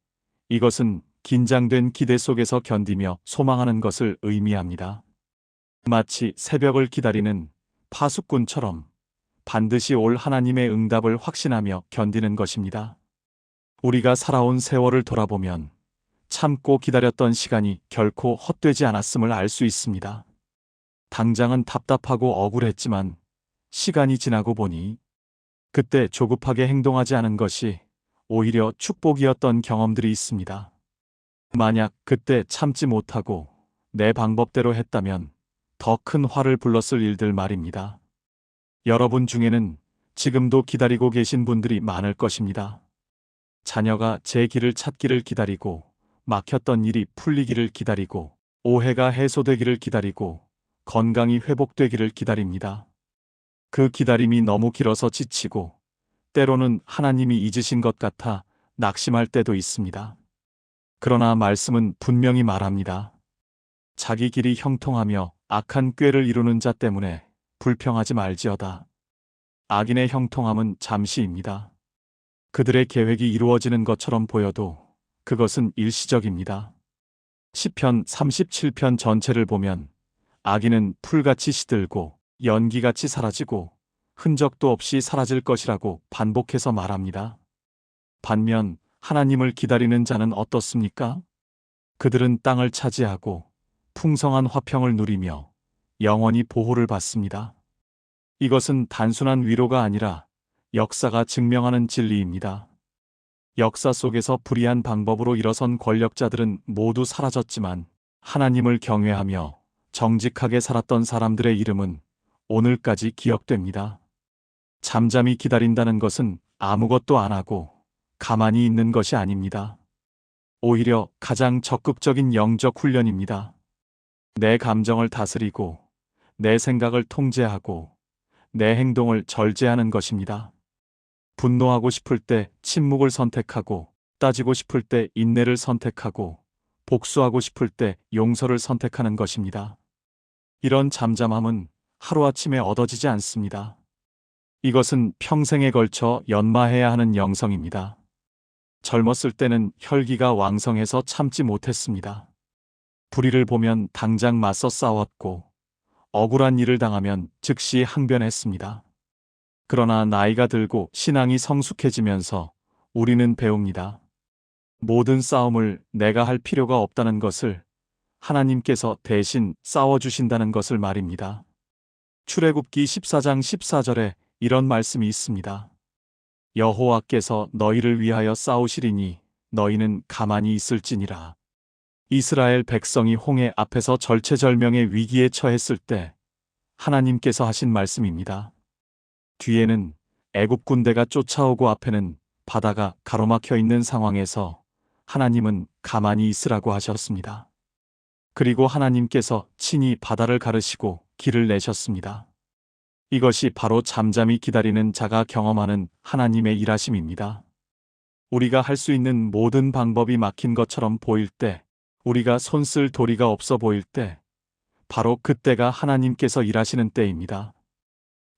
이것은 긴장된 기대 속에서 견디며 소망하는 것을 의미합니다. 마치 새벽을 기다리는 파수꾼처럼 반드시 올 하나님의 응답을 확신하며 견디는 것입니다. 우리가 살아온 세월을 돌아보면 참고 기다렸던 시간이 결코 헛되지 않았음을 알 수 있습니다. 당장은 답답하고 억울했지만 시간이 지나고 보니 그때 조급하게 행동하지 않은 것이 오히려 축복이었던 경험들이 있습니다. 만약 그때 참지 못하고 내 방법대로 했다면 더 큰 화를 불렀을 일들 말입니다. 여러분 중에는 지금도 기다리고 계신 분들이 많을 것입니다. 자녀가 제 길을 찾기를 기다리고, 막혔던 일이 풀리기를 기다리고, 오해가 해소되기를 기다리고, 건강이 회복되기를 기다립니다. 그 기다림이 너무 길어서 지치고 때로는 하나님이 잊으신 것 같아 낙심할 때도 있습니다. 그러나 말씀은 분명히 말합니다. 자기 길이 형통하며 악한 꾀를 이루는 자 때문에 불평하지 말지어다. 악인의 형통함은 잠시입니다. 그들의 계획이 이루어지는 것처럼 보여도 그것은 일시적입니다. 시편 37편 전체를 보면 악인은 풀같이 시들고 연기같이 사라지고 흔적도 없이 사라질 것이라고 반복해서 말합니다. 반면 하나님을 기다리는 자는 어떻습니까? 그들은 땅을 차지하고 풍성한 화평을 누리며 영원히 보호를 받습니다. 이것은 단순한 위로가 아니라 역사가 증명하는 진리입니다. 역사 속에서 불의한 방법으로 일어선 권력자들은 모두 사라졌지만 하나님을 경외하며 정직하게 살았던 사람들의 이름은 오늘까지 기억됩니다. 잠잠히 기다린다는 것은 아무것도 안 하고 가만히 있는 것이 아닙니다. 오히려 가장 적극적인 영적 훈련입니다. 내 감정을 다스리고 내 생각을 통제하고 내 행동을 절제하는 것입니다. 분노하고 싶을 때 침묵을 선택하고, 따지고 싶을 때 인내를 선택하고, 복수하고 싶을 때 용서를 선택하는 것입니다. 이런 잠잠함은 하루아침에 얻어지지 않습니다. 이것은 평생에 걸쳐 연마해야 하는 영성입니다. 젊었을 때는 혈기가 왕성해서 참지 못했습니다. 불의를 보면 당장 맞서 싸웠고, 억울한 일을 당하면 즉시 항변했습니다. 그러나 나이가 들고 신앙이 성숙해지면서 우리는 배웁니다. 모든 싸움을 내가 할 필요가 없다는 것을, 하나님께서 대신 싸워주신다는 것을 말입니다. 출애굽기 14장 14절에 이런 말씀이 있습니다. 여호와께서 너희를 위하여 싸우시리니 너희는 가만히 있을지니라. 이스라엘 백성이 홍해 앞에서 절체절명의 위기에 처했을 때 하나님께서 하신 말씀입니다. 뒤에는 애굽 군대가 쫓아오고 앞에는 바다가 가로막혀 있는 상황에서 하나님은 가만히 있으라고 하셨습니다. 그리고 하나님께서 친히 바다를 가르시고 길을 내셨습니다. 이것이 바로 잠잠히 기다리는 자가 경험하는 하나님의 일하심입니다. 우리가 할 수 있는 모든 방법이 막힌 것처럼 보일 때, 우리가 손쓸 도리가 없어 보일 때, 바로 그때가 하나님께서 일하시는 때입니다.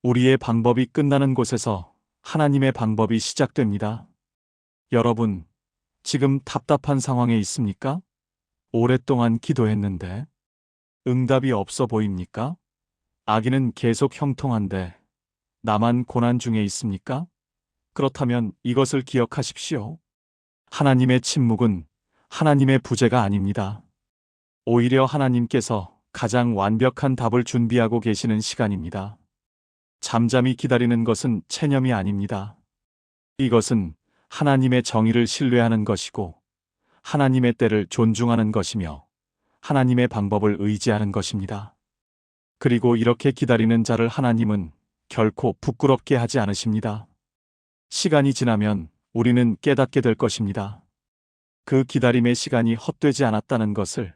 우리의 방법이 끝나는 곳에서 하나님의 방법이 시작됩니다. 여러분, 지금 답답한 상황에 있습니까? 오랫동안 기도했는데 응답이 없어 보입니까? 아기는 계속 형통한데 나만 고난 중에 있습니까? 그렇다면 이것을 기억하십시오. 하나님의 침묵은 하나님의 부재가 아닙니다. 오히려 하나님께서 가장 완벽한 답을 준비하고 계시는 시간입니다. 잠잠히 기다리는 것은 체념이 아닙니다. 이것은 하나님의 정의를 신뢰하는 것이고 하나님의 때를 존중하는 것이며 하나님의 방법을 의지하는 것입니다. 그리고 이렇게 기다리는 자를 하나님은 결코 부끄럽게 하지 않으십니다. 시간이 지나면 우리는 깨닫게 될 것입니다. 그 기다림의 시간이 헛되지 않았다는 것을,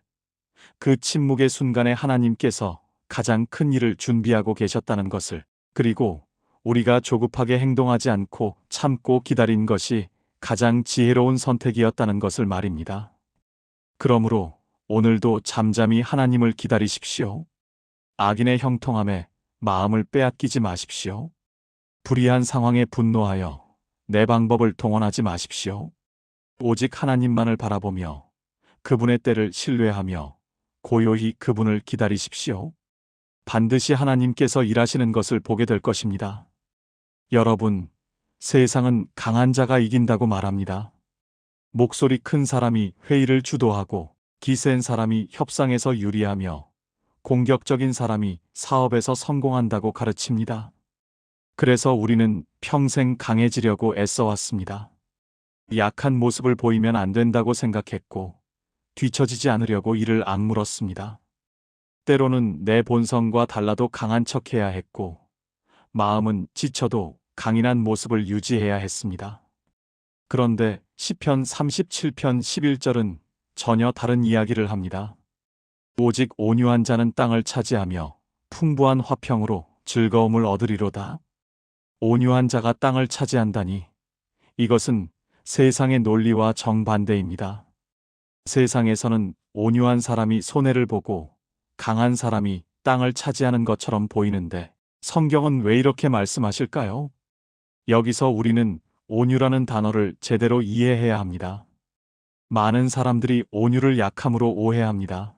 그 침묵의 순간에 하나님께서 가장 큰 일을 준비하고 계셨다는 것을, 그리고 우리가 조급하게 행동하지 않고 참고 기다린 것이 가장 지혜로운 선택이었다는 것을 말입니다. 그러므로 오늘도 잠잠히 하나님을 기다리십시오. 악인의 형통함에 마음을 빼앗기지 마십시오. 불의한 상황에 분노하여 내 방법을 동원하지 마십시오. 오직 하나님만을 바라보며 그분의 때를 신뢰하며 고요히 그분을 기다리십시오. 반드시 하나님께서 일하시는 것을 보게 될 것입니다. 여러분, 세상은 강한 자가 이긴다고 말합니다. 목소리 큰 사람이 회의를 주도하고 기센 사람이 협상에서 유리하며 공격적인 사람이 사업에서 성공한다고 가르칩니다. 그래서 우리는 평생 강해지려고 애써왔습니다. 약한 모습을 보이면 안 된다고 생각했고 뒤처지지 않으려고 이를 악물었습니다. 때로는 내 본성과 달라도 강한 척해야 했고 마음은 지쳐도 강인한 모습을 유지해야 했습니다. 그런데 시편 37편 11절은 전혀 다른 이야기를 합니다. 오직 온유한 자는 땅을 차지하며 풍부한 화평으로 즐거움을 얻으리로다. 온유한 자가 땅을 차지한다니 이것은 세상의 논리와 정반대입니다. 세상에서는 온유한 사람이 손해를 보고 강한 사람이 땅을 차지하는 것처럼 보이는데 성경은 왜 이렇게 말씀하실까요? 여기서 우리는 온유라는 단어를 제대로 이해해야 합니다. 많은 사람들이 온유를 약함으로 오해합니다.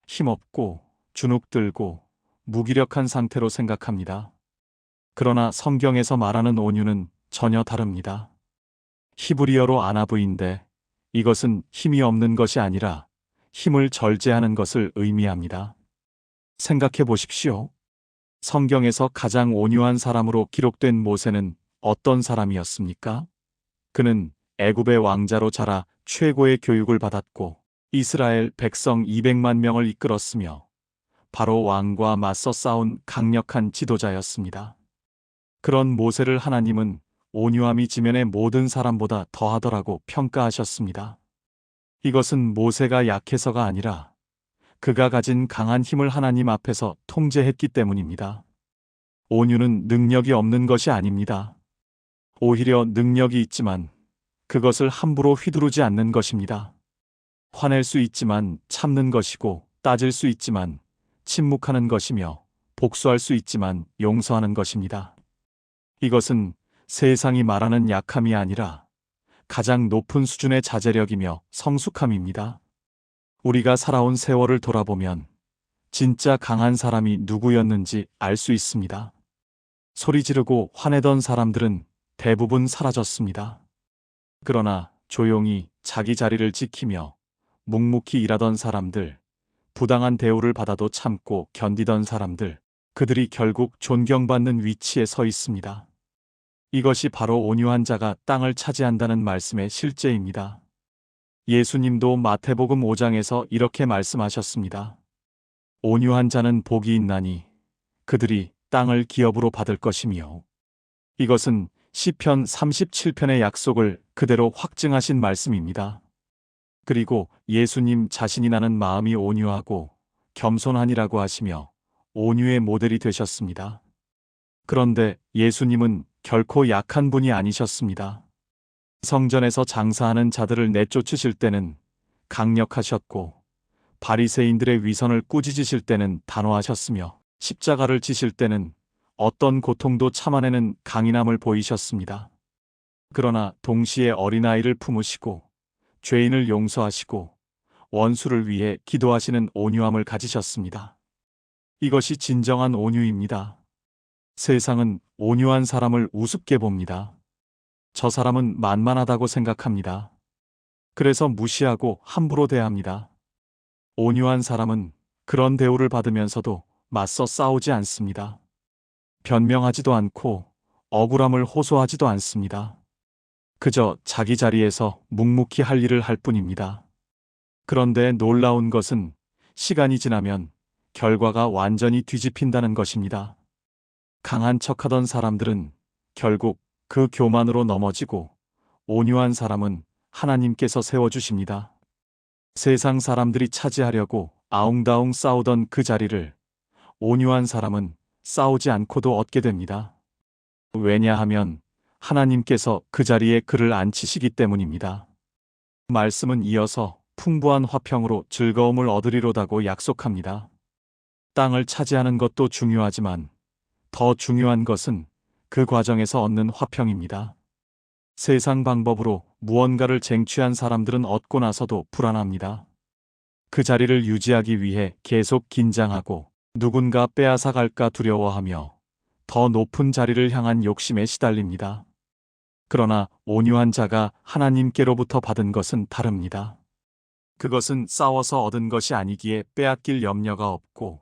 힘없고 주눅들고 무기력한 상태로 생각합니다. 그러나 성경에서 말하는 온유는 전혀 다릅니다. 히브리어로 아나브인데 이것은 힘이 없는 것이 아니라 힘을 절제하는 것을 의미합니다. 생각해 보십시오. 성경에서 가장 온유한 사람으로 기록된 모세는 어떤 사람이었습니까? 그는 애굽의 왕자로 자라 최고의 교육을 받았고 이스라엘 백성 200만 명을 이끌었으며 바로 왕과 맞서 싸운 강력한 지도자였습니다. 그런 모세를 하나님은 온유함이 지면의 모든 사람보다 더하더라고 평가하셨습니다. 이것은 모세가 약해서가 아니라 그가 가진 강한 힘을 하나님 앞에서 통제했기 때문입니다. 온유는 능력이 없는 것이 아닙니다. 오히려 능력이 있지만 그것을 함부로 휘두르지 않는 것입니다. 화낼 수 있지만 참는 것이고 따질 수 있지만 침묵하는 것이며 복수할 수 있지만 용서하는 것입니다. 이것은 세상이 말하는 약함이 아니라 가장 높은 수준의 자제력이며 성숙함입니다. 우리가 살아온 세월을 돌아보면 진짜 강한 사람이 누구였는지 알 수 있습니다. 소리 지르고 화내던 사람들은 대부분 사라졌습니다. 그러나 조용히 자기 자리를 지키며 묵묵히 일하던 사람들, 부당한 대우를 받아도 참고 견디던 사람들, 그들이 결국 존경받는 위치에 서 있습니다. 이것이 바로 온유한 자가 땅을 차지한다는 말씀의 실제입니다. 예수님도 마태복음 5장에서 이렇게 말씀하셨습니다. 온유한 자는 복이 있나니 그들이 땅을 기업으로 받을 것이며, 이것은 시편 37편의 약속을 그대로 확증하신 말씀입니다. 그리고 예수님 자신이 나는 마음이 온유하고 겸손하니라고 하시며 온유의 모델이 되셨습니다. 그런데 예수님은 결코 약한 분이 아니셨습니다. 성전에서 장사하는 자들을 내쫓으실 때는 강력하셨고, 바리새인들의 위선을 꾸짖으실 때는 단호하셨으며, 십자가를 지실 때는 어떤 고통도 참아내는 강인함을 보이셨습니다. 그러나 동시에 어린아이를 품으시고 죄인을 용서하시고 원수를 위해 기도하시는 온유함을 가지셨습니다. 이것이 진정한 온유입니다. 세상은 온유한 사람을 우습게 봅니다. 저 사람은 만만하다고 생각합니다. 그래서 무시하고 함부로 대합니다. 온유한 사람은 그런 대우를 받으면서도 맞서 싸우지 않습니다. 변명하지도 않고 억울함을 호소하지도 않습니다. 그저 자기 자리에서 묵묵히 할 일을 할 뿐입니다. 그런데 놀라운 것은 시간이 지나면 결과가 완전히 뒤집힌다는 것입니다. 강한 척하던 사람들은 결국 그 교만으로 넘어지고, 온유한 사람은 하나님께서 세워주십니다. 세상 사람들이 차지하려고 아웅다웅 싸우던 그 자리를 온유한 사람은 싸우지 않고도 얻게 됩니다. 왜냐하면 하나님께서 그 자리에 그를 앉히시기 때문입니다. 말씀은 이어서 풍부한 화평으로 즐거움을 얻으리로다고 약속합니다. 땅을 차지하는 것도 중요하지만 더 중요한 것은 그 과정에서 얻는 화평입니다. 세상 방법으로 무언가를 쟁취한 사람들은 얻고 나서도 불안합니다. 그 자리를 유지하기 위해 계속 긴장하고 누군가 빼앗아 갈까 두려워하며 더 높은 자리를 향한 욕심에 시달립니다. 그러나 온유한 자가 하나님께로부터 받은 것은 다릅니다. 그것은 싸워서 얻은 것이 아니기에 빼앗길 염려가 없고,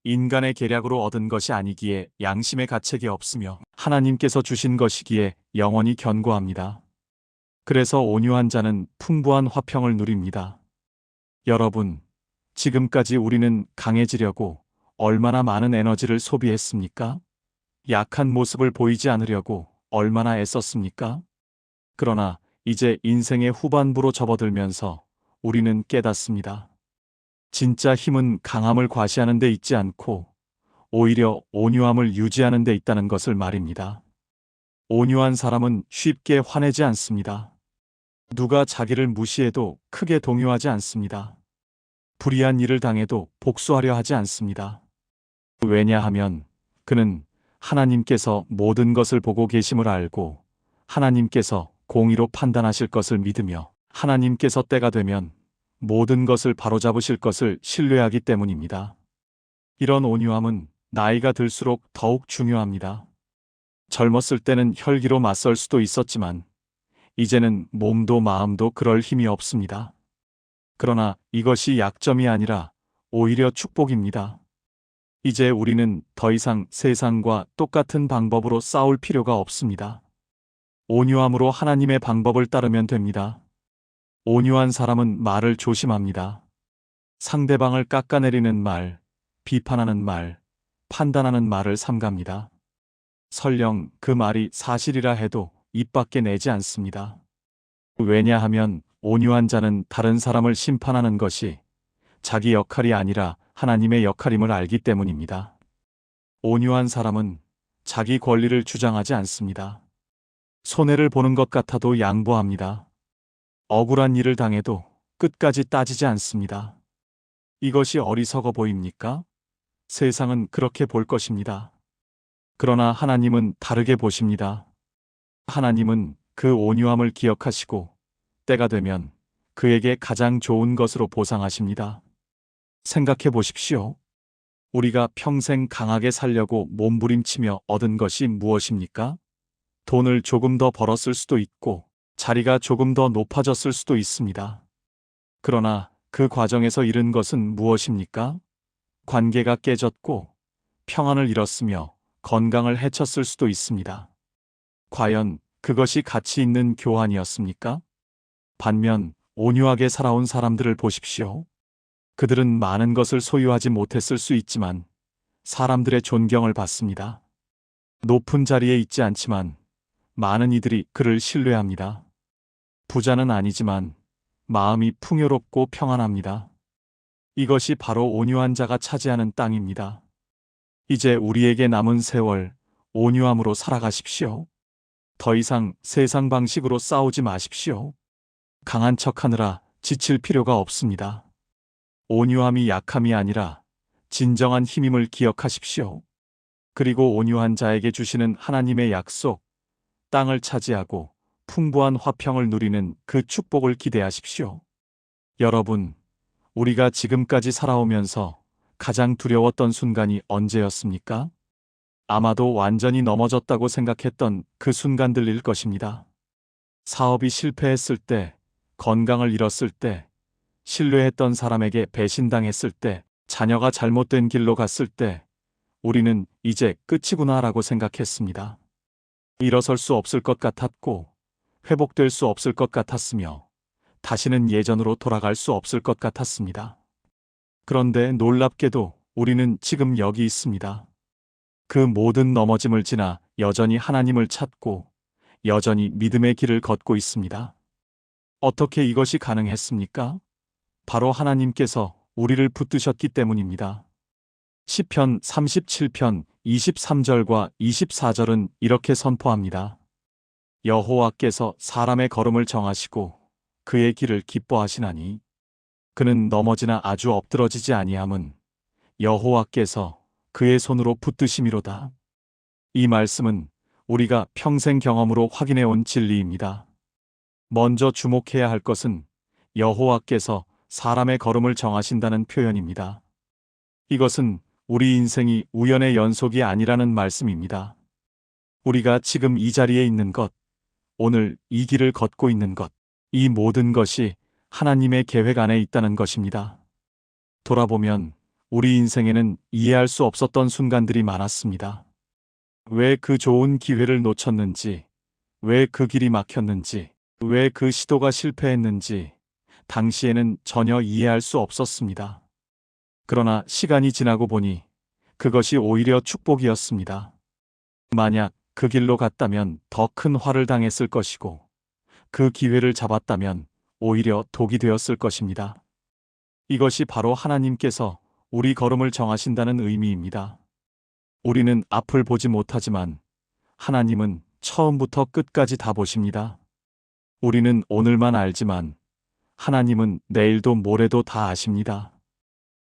인간의 계략으로 얻은 것이 아니기에 양심의 가책이 없으며, 하나님께서 주신 것이기에 영원히 견고합니다. 그래서 온유한 자는 풍부한 화평을 누립니다. 여러분, 지금까지 우리는 강해지려고 얼마나 많은 에너지를 소비했습니까? 약한 모습을 보이지 않으려고 얼마나 애썼습니까? 그러나 이제 인생의 후반부로 접어들면서 우리는 깨닫습니다. 진짜 힘은 강함을 과시하는 데 있지 않고 오히려 온유함을 유지하는 데 있다는 것을 말입니다. 온유한 사람은 쉽게 화내지 않습니다. 누가 자기를 무시해도 크게 동요하지 않습니다. 불의한 일을 당해도 복수하려 하지 않습니다. 왜냐하면 그는 하나님께서 모든 것을 보고 계심을 알고, 하나님께서 공의로 판단하실 것을 믿으며, 하나님께서 때가 되면 모든 것을 바로잡으실 것을 신뢰하기 때문입니다. 이런 온유함은 나이가 들수록 더욱 중요합니다. 젊었을 때는 혈기로 맞설 수도 있었지만 이제는 몸도 마음도 그럴 힘이 없습니다. 그러나 이것이 약점이 아니라 오히려 축복입니다. 이제 우리는 더 이상 세상과 똑같은 방법으로 싸울 필요가 없습니다. 온유함으로 하나님의 방법을 따르면 됩니다. 온유한 사람은 말을 조심합니다. 상대방을 깎아내리는 말, 비판하는 말, 판단하는 말을 삼갑니다. 설령 그 말이 사실이라 해도 입 밖에 내지 않습니다. 왜냐하면 온유한 자는 다른 사람을 심판하는 것이 자기 역할이 아니라 하나님의 역할임을 알기 때문입니다. 온유한 사람은 자기 권리를 주장하지 않습니다. 손해를 보는 것 같아도 양보합니다. 억울한 일을 당해도 끝까지 따지지 않습니다. 이것이 어리석어 보입니까? 세상은 그렇게 볼 것입니다. 그러나 하나님은 다르게 보십니다. 하나님은 그 온유함을 기억하시고 때가 되면 그에게 가장 좋은 것으로 보상하십니다. 생각해 보십시오. 우리가 평생 강하게 살려고 몸부림치며 얻은 것이 무엇입니까? 돈을 조금 더 벌었을 수도 있고 자리가 조금 더 높아졌을 수도 있습니다. 그러나 그 과정에서 잃은 것은 무엇입니까? 관계가 깨졌고 평안을 잃었으며 건강을 해쳤을 수도 있습니다. 과연 그것이 가치 있는 교환이었습니까? 반면 온유하게 살아온 사람들을 보십시오. 그들은 많은 것을 소유하지 못했을 수 있지만 사람들의 존경을 받습니다. 높은 자리에 있지 않지만 많은 이들이 그를 신뢰합니다. 부자는 아니지만 마음이 풍요롭고 평안합니다. 이것이 바로 온유한 자가 차지하는 땅입니다. 이제 우리에게 남은 세월 온유함으로 살아가십시오. 더 이상 세상 방식으로 싸우지 마십시오. 강한 척하느라 지칠 필요가 없습니다. 온유함이 약함이 아니라 진정한 힘임을 기억하십시오. 그리고 온유한 자에게 주시는 하나님의 약속, 땅을 차지하고 풍부한 화평을 누리는 그 축복을 기대하십시오. 여러분, 우리가 지금까지 살아오면서 가장 두려웠던 순간이 언제였습니까? 아마도 완전히 넘어졌다고 생각했던 그 순간들일 것입니다. 사업이 실패했을 때, 건강을 잃었을 때, 신뢰했던 사람에게 배신당했을 때, 자녀가 잘못된 길로 갔을 때, 우리는 이제 끝이구나라고 생각했습니다. 일어설 수 없을 것 같았고, 회복될 수 없을 것 같았으며, 다시는 예전으로 돌아갈 수 없을 것 같았습니다. 그런데 놀랍게도 우리는 지금 여기 있습니다. 그 모든 넘어짐을 지나 여전히 하나님을 찾고, 여전히 믿음의 길을 걷고 있습니다. 어떻게 이것이 가능했습니까? 바로 하나님께서 우리를 붙드셨기 때문입니다. 시편 37편 23절과 24절은 이렇게 선포합니다. 여호와께서 사람의 걸음을 정하시고 그의 길을 기뻐하시나니 그는 넘어지나 아주 엎드러지지 아니함은 여호와께서 그의 손으로 붙드심이로다. 이 말씀은 우리가 평생 경험으로 확인해 온 진리입니다. 먼저 주목해야 할 것은 여호와께서 사람의 걸음을 정하신다는 표현입니다. 이것은 우리 인생이 우연의 연속이 아니라는 말씀입니다. 우리가 지금 이 자리에 있는 것, 오늘 이 길을 걷고 있는 것, 이 모든 것이 하나님의 계획 안에 있다는 것입니다. 돌아보면 우리 인생에는 이해할 수 없었던 순간들이 많았습니다. 왜 그 좋은 기회를 놓쳤는지, 왜 그 길이 막혔는지, 왜 그 시도가 실패했는지, 당시에는 전혀 이해할 수 없었습니다. 그러나 시간이 지나고 보니 그것이 오히려 축복이었습니다. 만약 그 길로 갔다면 더 큰 화를 당했을 것이고, 그 기회를 잡았다면 오히려 독이 되었을 것입니다. 이것이 바로 하나님께서 우리 걸음을 정하신다는 의미입니다. 우리는 앞을 보지 못하지만 하나님은 처음부터 끝까지 다 보십니다. 우리는 오늘만 알지만 하나님은 내일도 모레도 다 아십니다.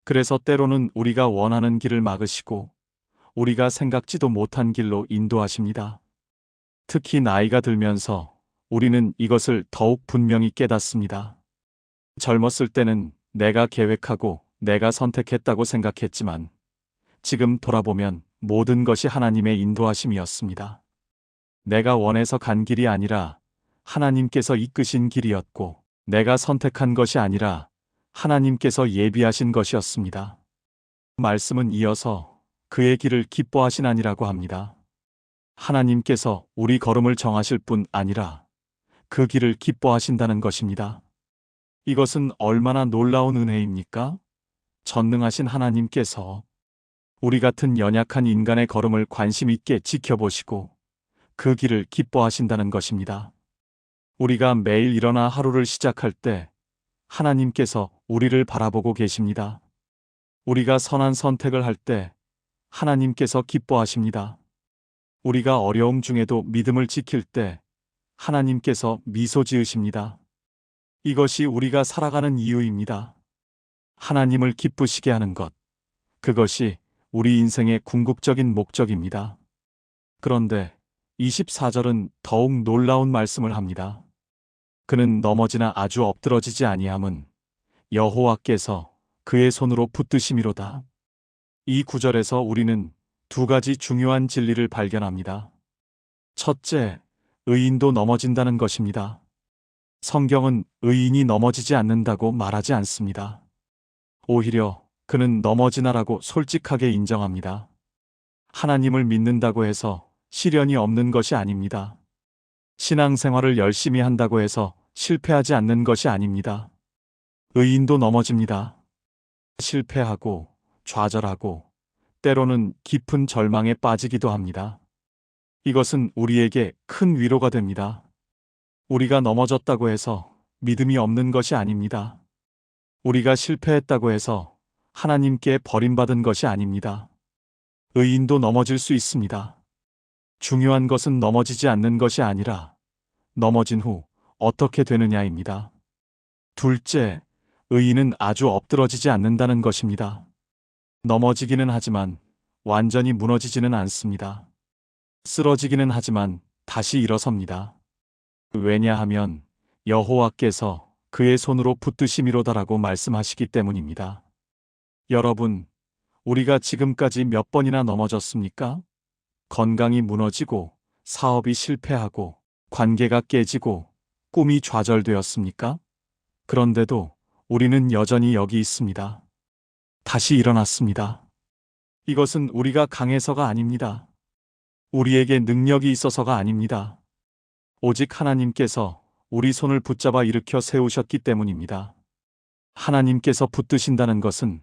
그래서 때로는 우리가 원하는 길을 막으시고 우리가 생각지도 못한 길로 인도하십니다. 특히 나이가 들면서 우리는 이것을 더욱 분명히 깨닫습니다. 젊었을 때는 내가 계획하고 내가 선택했다고 생각했지만 지금 돌아보면 모든 것이 하나님의 인도하심이었습니다. 내가 원해서 간 길이 아니라 하나님께서 이끄신 길이었고 내가 선택한 것이 아니라 하나님께서 예비하신 것이었습니다. 말씀은 이어서 그의 길을 기뻐하시나니라고 합니다. 하나님께서 우리 걸음을 정하실 뿐 아니라 그 길을 기뻐하신다는 것입니다. 이것은 얼마나 놀라운 은혜입니까? 전능하신 하나님께서 우리 같은 연약한 인간의 걸음을 관심 있게 지켜보시고 그 길을 기뻐하신다는 것입니다. 우리가 매일 일어나 하루를 시작할 때 하나님께서 우리를 바라보고 계십니다. 우리가 선한 선택을 할 때 하나님께서 기뻐하십니다. 우리가 어려움 중에도 믿음을 지킬 때 하나님께서 미소 지으십니다. 이것이 우리가 살아가는 이유입니다. 하나님을 기쁘시게 하는 것, 그것이 우리 인생의 궁극적인 목적입니다. 그런데 24절은 더욱 놀라운 말씀을 합니다. 그는 넘어지나 아주 엎드러지지 아니함은 여호와께서 그의 손으로 붙드심이로다. 이 구절에서 우리는 두 가지 중요한 진리를 발견합니다. 첫째, 의인도 넘어진다는 것입니다. 성경은 의인이 넘어지지 않는다고 말하지 않습니다. 오히려 그는 넘어지나라고 솔직하게 인정합니다. 하나님을 믿는다고 해서 시련이 없는 것이 아닙니다. 신앙생활을 열심히 한다고 해서 실패하지 않는 것이 아닙니다. 의인도 넘어집니다. 실패하고 좌절하고 때로는 깊은 절망에 빠지기도 합니다. 이것은 우리에게 큰 위로가 됩니다. 우리가 넘어졌다고 해서 믿음이 없는 것이 아닙니다. 우리가 실패했다고 해서 하나님께 버림받은 것이 아닙니다. 의인도 넘어질 수 있습니다. 중요한 것은 넘어지지 않는 것이 아니라 넘어진 후 어떻게 되느냐입니다. 둘째, 의인은 아주 엎드러지지 않는다는 것입니다. 넘어지기는 하지만 완전히 무너지지는 않습니다. 쓰러지기는 하지만 다시 일어섭니다. 왜냐하면 여호와께서 그의 손으로 붙드심이로다라고 말씀하시기 때문입니다. 여러분, 우리가 지금까지 몇 번이나 넘어졌습니까? 건강이 무너지고 사업이 실패하고 관계가 깨지고 꿈이 좌절되었습니까? 그런데도 우리는 여전히 여기 있습니다. 다시 일어났습니다. 이것은 우리가 강해서가 아닙니다. 우리에게 능력이 있어서가 아닙니다. 오직 하나님께서 우리 손을 붙잡아 일으켜 세우셨기 때문입니다. 하나님께서 붙드신다는 것은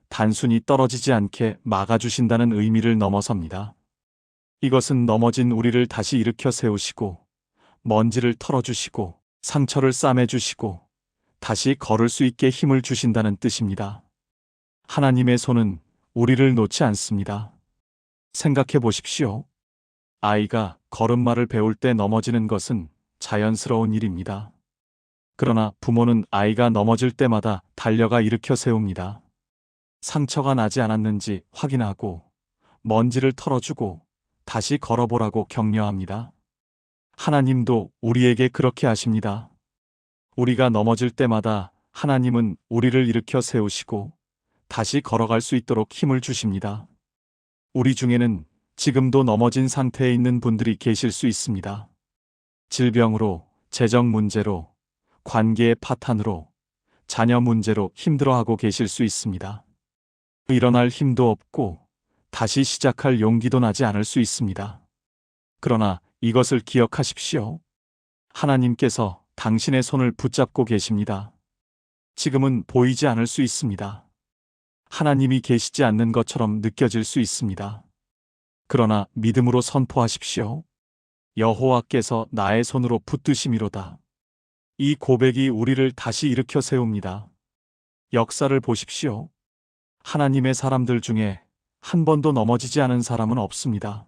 단순히 떨어지지 않게 막아주신다는 의미를 넘어섭니다. 이것은 넘어진 우리를 다시 일으켜 세우시고 먼지를 털어주시고 상처를 싸매주시고 다시 걸을 수 있게 힘을 주신다는 뜻입니다. 하나님의 손은 우리를 놓지 않습니다. 생각해 보십시오. 아이가 걸음마를 배울 때 넘어지는 것은 자연스러운 일입니다. 그러나 부모는 아이가 넘어질 때마다 달려가 일으켜 세웁니다. 상처가 나지 않았는지 확인하고 먼지를 털어주고 다시 걸어보라고 격려합니다. 하나님도 우리에게 그렇게 하십니다. 우리가 넘어질 때마다 하나님은 우리를 일으켜 세우시고 다시 걸어갈 수 있도록 힘을 주십니다. 우리 중에는 지금도 넘어진 상태에 있는 분들이 계실 수 있습니다. 질병으로, 재정 문제로, 관계의 파탄으로, 자녀 문제로 힘들어하고 계실 수 있습니다. 일어날 힘도 없고 다시 시작할 용기도 나지 않을 수 있습니다. 그러나 이것을 기억하십시오. 하나님께서 당신의 손을 붙잡고 계십니다. 지금은 보이지 않을 수 있습니다. 하나님이 계시지 않는 것처럼 느껴질 수 있습니다. 그러나 믿음으로 선포하십시오. 여호와께서 나의 손으로 붙드심이로다. 이 고백이 우리를 다시 일으켜 세웁니다. 역사를 보십시오. 하나님의 사람들 중에 한 번도 넘어지지 않은 사람은 없습니다.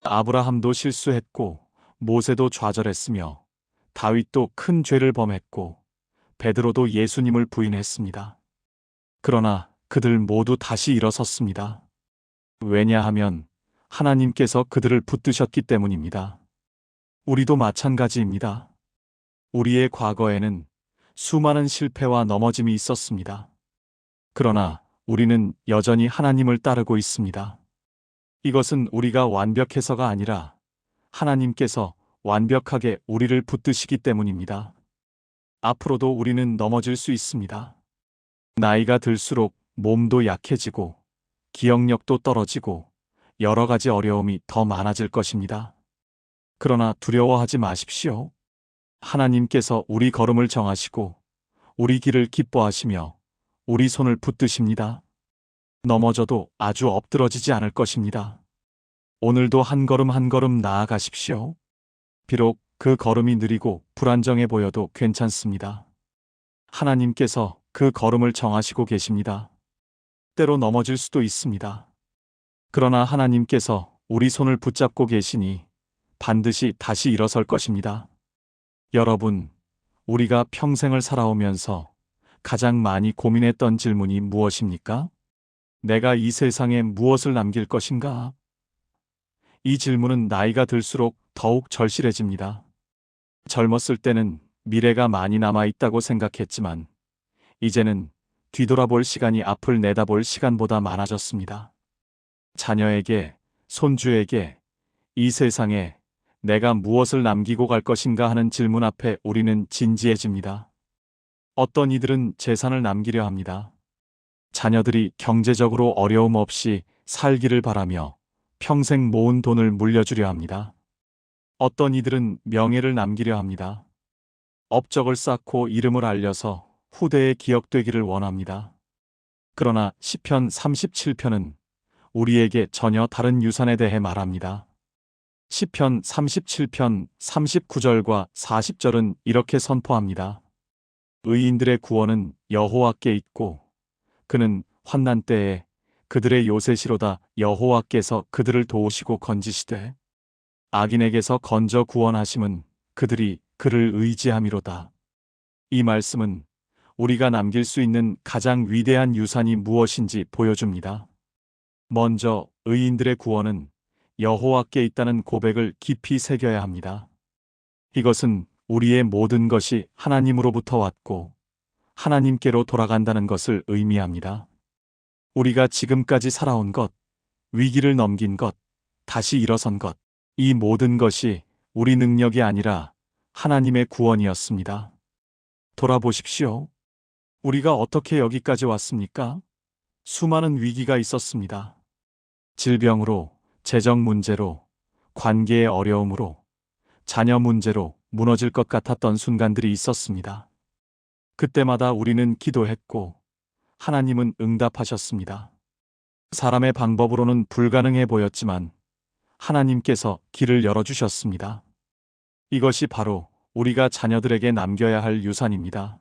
아브라함도 실수했고 모세도 좌절했으며 다윗도 큰 죄를 범했고 베드로도 예수님을 부인했습니다. 그러나 그들 모두 다시 일어섰습니다. 왜냐하면 하나님께서 그들을 붙드셨기 때문입니다. 우리도 마찬가지입니다. 우리의 과거에는 수많은 실패와 넘어짐이 있었습니다. 그러나 우리는 여전히 하나님을 따르고 있습니다. 이것은 우리가 완벽해서가 아니라 하나님께서 완벽하게 우리를 붙드시기 때문입니다. 앞으로도 우리는 넘어질 수 있습니다. 나이가 들수록 몸도 약해지고 기억력도 떨어지고 여러 가지 어려움이 더 많아질 것입니다. 그러나 두려워하지 마십시오. 하나님께서 우리 걸음을 정하시고 우리 길을 기뻐하시며 우리 손을 붙드십니다. 넘어져도 아주 엎드러지지 않을 것입니다. 오늘도 한 걸음 한 걸음 나아가십시오. 비록 그 걸음이 느리고 불안정해 보여도 괜찮습니다. 하나님께서 그 걸음을 정하시고 계십니다. 때로 넘어질 수도 있습니다. 그러나 하나님께서 우리 손을 붙잡고 계시니 반드시 다시 일어설 것입니다. 여러분, 우리가 평생을 살아오면서 가장 많이 고민했던 질문이 무엇입니까? 내가 이 세상에 무엇을 남길 것인가? 이 질문은 나이가 들수록 더욱 절실해집니다. 젊었을 때는 미래가 많이 남아있다고 생각했지만 이제는 뒤돌아볼 시간이 앞을 내다볼 시간보다 많아졌습니다. 자녀에게, 손주에게, 이 세상에 내가 무엇을 남기고 갈 것인가 하는 질문 앞에 우리는 진지해집니다. 어떤 이들은 재산을 남기려 합니다. 자녀들이 경제적으로 어려움 없이 살기를 바라며 평생 모은 돈을 물려주려 합니다. 어떤 이들은 명예를 남기려 합니다. 업적을 쌓고 이름을 알려서 후대에 기억되기를 원합니다. 그러나 시편 37편은 우리에게 전혀 다른 유산에 대해 말합니다. 시편 37편 39절과 40절은 이렇게 선포합니다. 의인들의 구원은 여호와께 있고 그는 환난 때에 그들의 요새시로다. 여호와께서 그들을 도우시고 건지시되 악인에게서 건져 구원하심은 그들이 그를 의지함이로다. 이 말씀은 우리가 남길 수 있는 가장 위대한 유산이 무엇인지 보여줍니다. 먼저 의인들의 구원은 여호와께 있다는 고백을 깊이 새겨야 합니다. 이것은 우리의 모든 것이 하나님으로부터 왔고 하나님께로 돌아간다는 것을 의미합니다. 우리가 지금까지 살아온 것, 위기를 넘긴 것, 다시 일어선 것, 이 모든 것이 우리 능력이 아니라 하나님의 구원이었습니다. 돌아보십시오. 우리가 어떻게 여기까지 왔습니까? 수많은 위기가 있었습니다. 질병으로, 재정 문제로, 관계의 어려움으로, 자녀 문제로 무너질 것 같았던 순간들이 있었습니다. 그때마다 우리는 기도했고 하나님은 응답하셨습니다. 사람의 방법으로는 불가능해 보였지만 하나님께서 길을 열어주셨습니다. 이것이 바로 우리가 자녀들에게 남겨야 할 유산입니다.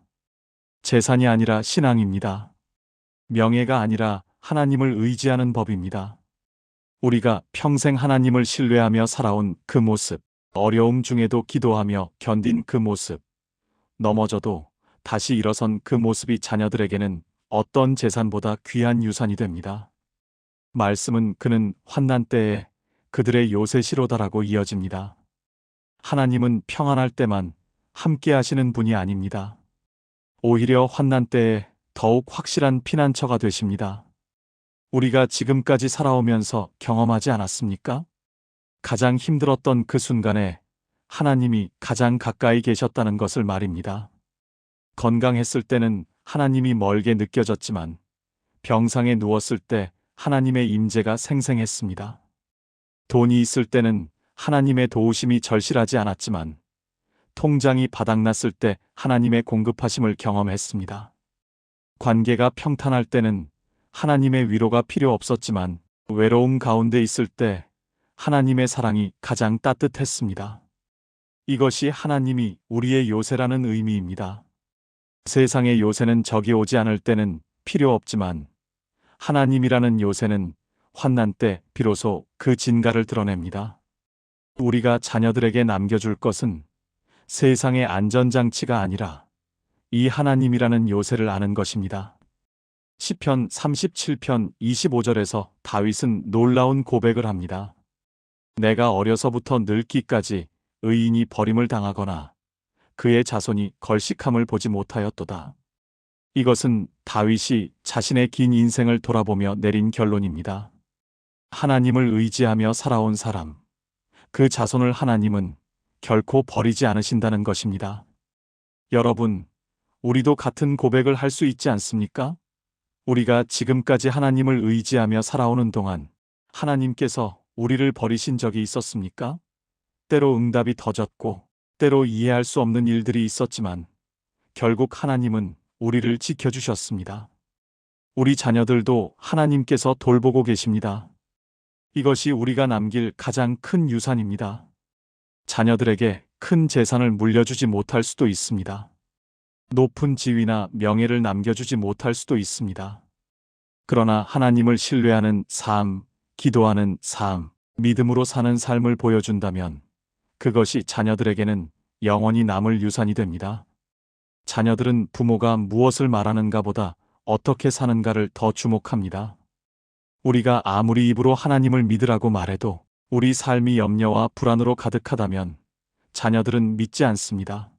재산이 아니라 신앙입니다. 명예가 아니라 하나님을 의지하는 법입니다. 우리가 평생 하나님을 신뢰하며 살아온 그 모습, 어려움 중에도 기도하며 견딘 그 모습, 넘어져도 다시 일어선 그 모습이 자녀들에게는 어떤 재산보다 귀한 유산이 됩니다. 말씀은 그는 환난 때에 그들의 요새시로다라고 이어집니다. 하나님은 평안할 때만 함께 하시는 분이 아닙니다. 오히려 환난 때에 더욱 확실한 피난처가 되십니다. 우리가 지금까지 살아오면서 경험하지 않았습니까? 가장 힘들었던 그 순간에 하나님이 가장 가까이 계셨다는 것을 말입니다. 건강했을 때는 하나님이 멀게 느껴졌지만 병상에 누웠을 때 하나님의 임재가 생생했습니다. 돈이 있을 때는 하나님의 도우심이 절실하지 않았지만 통장이 바닥났을 때 하나님의 공급하심을 경험했습니다. 관계가 평탄할 때는 하나님의 위로가 필요 없었지만 외로움 가운데 있을 때 하나님의 사랑이 가장 따뜻했습니다. 이것이 하나님이 우리의 요새라는 의미입니다. 세상의 요새는 적이 오지 않을 때는 필요 없지만 하나님이라는 요새는 환난 때 비로소 그 진가를 드러냅니다. 우리가 자녀들에게 남겨줄 것은 세상의 안전장치가 아니라 이 하나님이라는 요새를 아는 것입니다. 시편 37편 25절에서 다윗은 놀라운 고백을 합니다. 내가 어려서부터 늙기까지 의인이 버림을 당하거나 그의 자손이 걸식함을 보지 못하였도다. 이것은 다윗이 자신의 긴 인생을 돌아보며 내린 결론입니다. 하나님을 의지하며 살아온 사람, 그 자손을 하나님은 결코 버리지 않으신다는 것입니다. 여러분, 우리도 같은 고백을 할 수 있지 않습니까? 우리가 지금까지 하나님을 의지하며 살아오는 동안 하나님께서 우리를 버리신 적이 있었습니까? 때로 응답이 더뎠고 때로 이해할 수 없는 일들이 있었지만 결국 하나님은 우리를 지켜주셨습니다. 우리 자녀들도 하나님께서 돌보고 계십니다. 이것이 우리가 남길 가장 큰 유산입니다. 자녀들에게 큰 재산을 물려주지 못할 수도 있습니다. 높은 지위나 명예를 남겨주지 못할 수도 있습니다. 그러나 하나님을 신뢰하는 삶, 기도하는 삶, 믿음으로 사는 삶을 보여준다면 그것이 자녀들에게는 영원히 남을 유산이 됩니다. 자녀들은 부모가 무엇을 말하는가 보다 어떻게 사는가를 더 주목합니다. 우리가 아무리 입으로 하나님을 믿으라고 말해도 우리 삶이 염려와 불안으로 가득하다면 자녀들은 믿지 않습니다.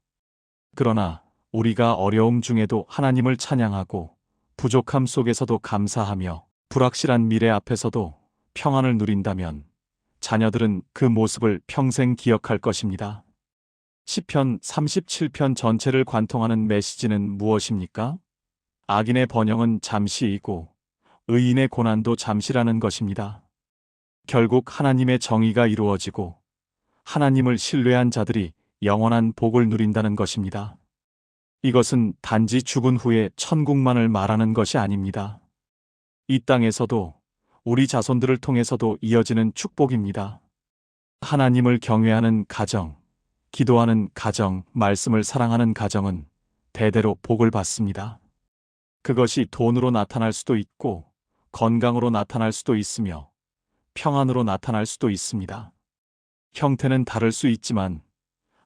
그러나 우리가 어려움 중에도 하나님을 찬양하고 부족함 속에서도 감사하며 불확실한 미래 앞에서도 평안을 누린다면 자녀들은 그 모습을 평생 기억할 것입니다. 시편 37편 전체를 관통하는 메시지는 무엇입니까? 악인의 번영은 잠시이고 의인의 고난도 잠시라는 것입니다. 결국 하나님의 정의가 이루어지고 하나님을 신뢰한 자들이 영원한 복을 누린다는 것입니다. 이것은 단지 죽은 후에 천국만을 말하는 것이 아닙니다. 이 땅에서도 우리 자손들을 통해서도 이어지는 축복입니다. 하나님을 경외하는 가정, 기도하는 가정, 말씀을 사랑하는 가정은 대대로 복을 받습니다. 그것이 돈으로 나타날 수도 있고 건강으로 나타날 수도 있으며 평안으로 나타날 수도 있습니다. 형태는 다를 수 있지만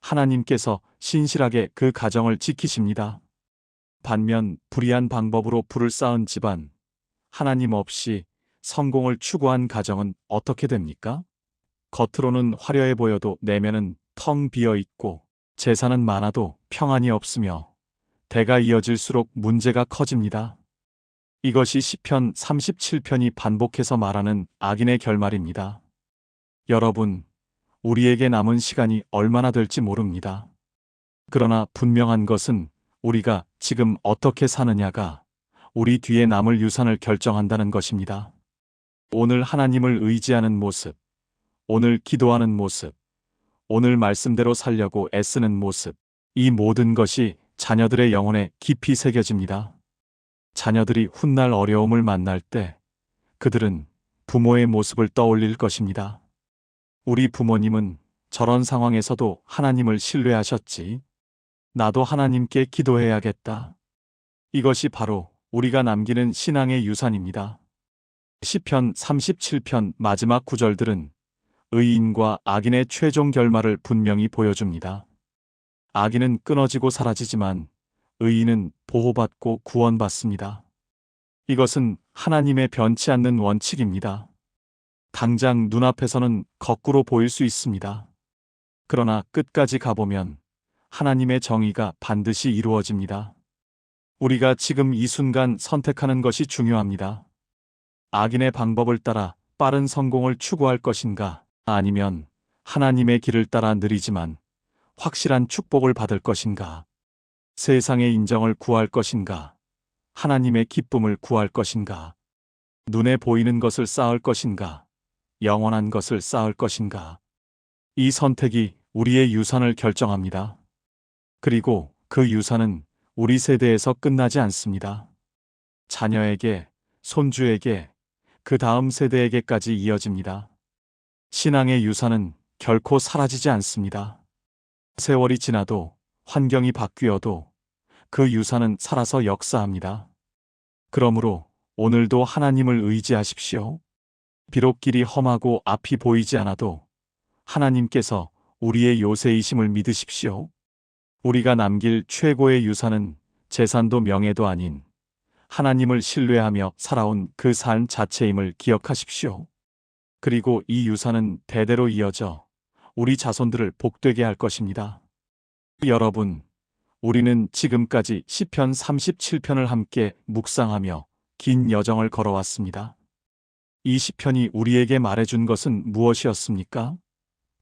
하나님께서 신실하게 그 가정을 지키십니다. 반면 불의한 방법으로 불을 쌓은 집안, 하나님 없이 성공을 추구한 가정은 어떻게 됩니까? 겉으로는 화려해 보여도 내면은 텅 비어 있고 재산은 많아도 평안이 없으며 대가 이어질수록 문제가 커집니다. 이것이 시편 37편이 반복해서 말하는 악인의 결말입니다. 여러분, 우리에게 남은 시간이 얼마나 될지 모릅니다. 그러나 분명한 것은 우리가 지금 어떻게 사느냐가 우리 뒤에 남을 유산을 결정한다는 것입니다. 오늘 하나님을 의지하는 모습, 오늘 기도하는 모습, 오늘 말씀대로 살려고 애쓰는 모습, 이 모든 것이 자녀들의 영혼에 깊이 새겨집니다. 자녀들이 훗날 어려움을 만날 때 그들은 부모의 모습을 떠올릴 것입니다. 우리 부모님은 저런 상황에서도 하나님을 신뢰하셨지. 나도 하나님께 기도해야겠다. 이것이 바로 우리가 남기는 신앙의 유산입니다. 시편 37편 마지막 구절들은 의인과 악인의 최종 결말을 분명히 보여줍니다. 악인은 끊어지고 사라지지만 의인은 보호받고 구원받습니다. 이것은 하나님의 변치 않는 원칙입니다. 당장 눈앞에서는 거꾸로 보일 수 있습니다. 그러나 끝까지 가보면 하나님의 정의가 반드시 이루어집니다. 우리가 지금 이 순간 선택하는 것이 중요합니다. 악인의 방법을 따라 빠른 성공을 추구할 것인가, 아니면 하나님의 길을 따라 느리지만 확실한 축복을 받을 것인가, 세상의 인정을 구할 것인가, 하나님의 기쁨을 구할 것인가, 눈에 보이는 것을 쌓을 것인가, 영원한 것을 쌓을 것인가. 이 선택이 우리의 유산을 결정합니다. 그리고 그 유산은 우리 세대에서 끝나지 않습니다. 자녀에게, 손주에게, 그 다음 세대에게까지 이어집니다. 신앙의 유산은 결코 사라지지 않습니다. 세월이 지나도, 환경이 바뀌어도 그 유산은 살아서 역사합니다. 그러므로 오늘도 하나님을 의지하십시오. 비록 길이 험하고 앞이 보이지 않아도 하나님께서 우리의 요새이심을 믿으십시오. 우리가 남길 최고의 유산은 재산도 명예도 아닌 하나님을 신뢰하며 살아온 그 삶 자체임을 기억하십시오. 그리고 이 유산은 대대로 이어져 우리 자손들을 복되게 할 것입니다. 여러분, 우리는 지금까지 시편 37편을 함께 묵상하며 긴 여정을 걸어왔습니다. 이 시편이 우리에게 말해준 것은 무엇이었습니까?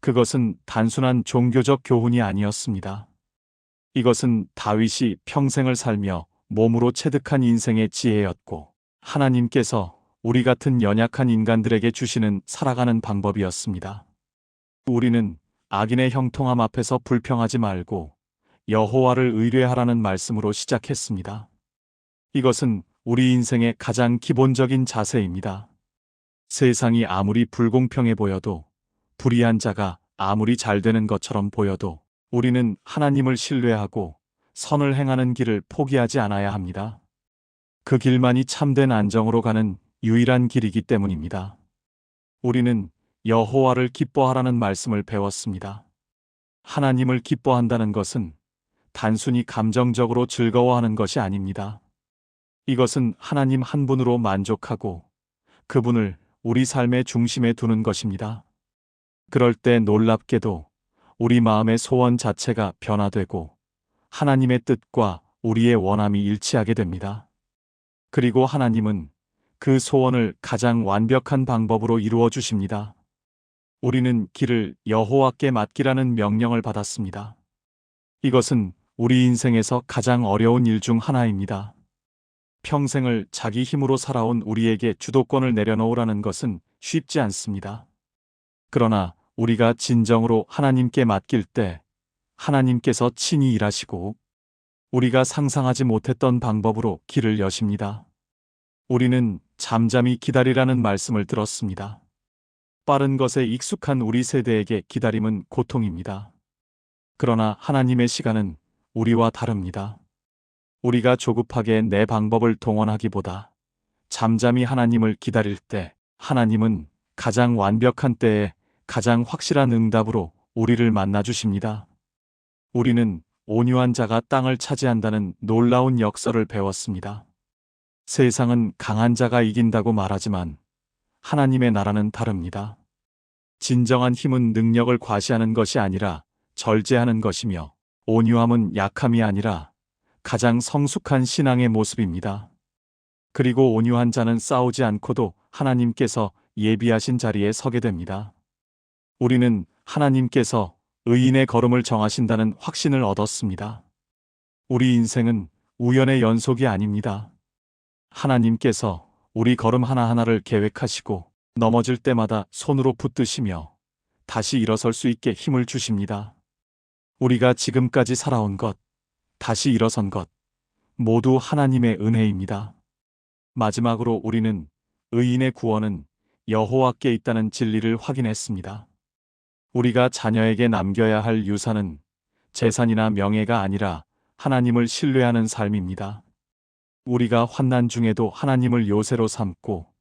그것은 단순한 종교적 교훈이 아니었습니다. 이것은 다윗이 평생을 살며 몸으로 체득한 인생의 지혜였고, 하나님께서 우리 같은 연약한 인간들에게 주시는 살아가는 방법이었습니다. 우리는 악인의 형통함 앞에서 불평하지 말고 여호와를 의뢰하라는 말씀으로 시작했습니다. 이것은 우리 인생의 가장 기본적인 자세입니다. 세상이 아무리 불공평해 보여도, 불의한 자가 아무리 잘 되는 것처럼 보여도 우리는 하나님을 신뢰하고 선을 행하는 길을 포기하지 않아야 합니다. 그 길만이 참된 안정으로 가는 유일한 길이기 때문입니다. 우리는 여호와를 기뻐하라는 말씀을 배웠습니다. 하나님을 기뻐한다는 것은 단순히 감정적으로 즐거워하는 것이 아닙니다. 이것은 하나님 한 분으로 만족하고 그분을 우리 삶의 중심에 두는 것입니다. 그럴 때 놀랍게도 우리 마음의 소원 자체가 변화되고 하나님의 뜻과 우리의 원함이 일치하게 됩니다. 그리고 하나님은 그 소원을 가장 완벽한 방법으로 이루어 주십니다. 우리는 길을 여호와께 맡기라는 명령을 받았습니다. 이것은 우리 인생에서 가장 어려운 일 중 하나입니다. 평생을 자기 힘으로 살아온 우리에게 주도권을 내려놓으라는 것은 쉽지 않습니다. 그러나 우리가 진정으로 하나님께 맡길 때 하나님께서 친히 일하시고 우리가 상상하지 못했던 방법으로 길을 여십니다. 우리는 잠잠히 기다리라는 말씀을 들었습니다. 빠른 것에 익숙한 우리 세대에게 기다림은 고통입니다. 그러나 하나님의 시간은 우리와 다릅니다. 우리가 조급하게 내 방법을 동원하기보다 잠잠히 하나님을 기다릴 때 하나님은 가장 완벽한 때에 가장 확실한 응답으로 우리를 만나주십니다. 우리는 온유한 자가 땅을 차지한다는 놀라운 역설을 배웠습니다. 세상은 강한 자가 이긴다고 말하지만 하나님의 나라는 다릅니다. 진정한 힘은 능력을 과시하는 것이 아니라 절제하는 것이며 온유함은 약함이 아니라 가장 성숙한 신앙의 모습입니다. 그리고 온유한 자는 싸우지 않고도 하나님께서 예비하신 자리에 서게 됩니다. 우리는 하나님께서 의인의 걸음을 정하신다는 확신을 얻었습니다. 우리 인생은 우연의 연속이 아닙니다. 하나님께서 우리 걸음 하나하나를 계획하시고 넘어질 때마다 손으로 붙드시며 다시 일어설 수 있게 힘을 주십니다. 우리가 지금까지 살아온 것, 다시 일어선 것, 모두 하나님의 은혜입니다. 마지막으로 우리는 의인의 구원은 여호와께 있다는 진리를 확인했습니다. 우리가 자녀에게 남겨야 할 유산은 재산이나 명예가 아니라 하나님을 신뢰하는 삶입니다. 우리가 환난 중에도 하나님을 요새로 삼고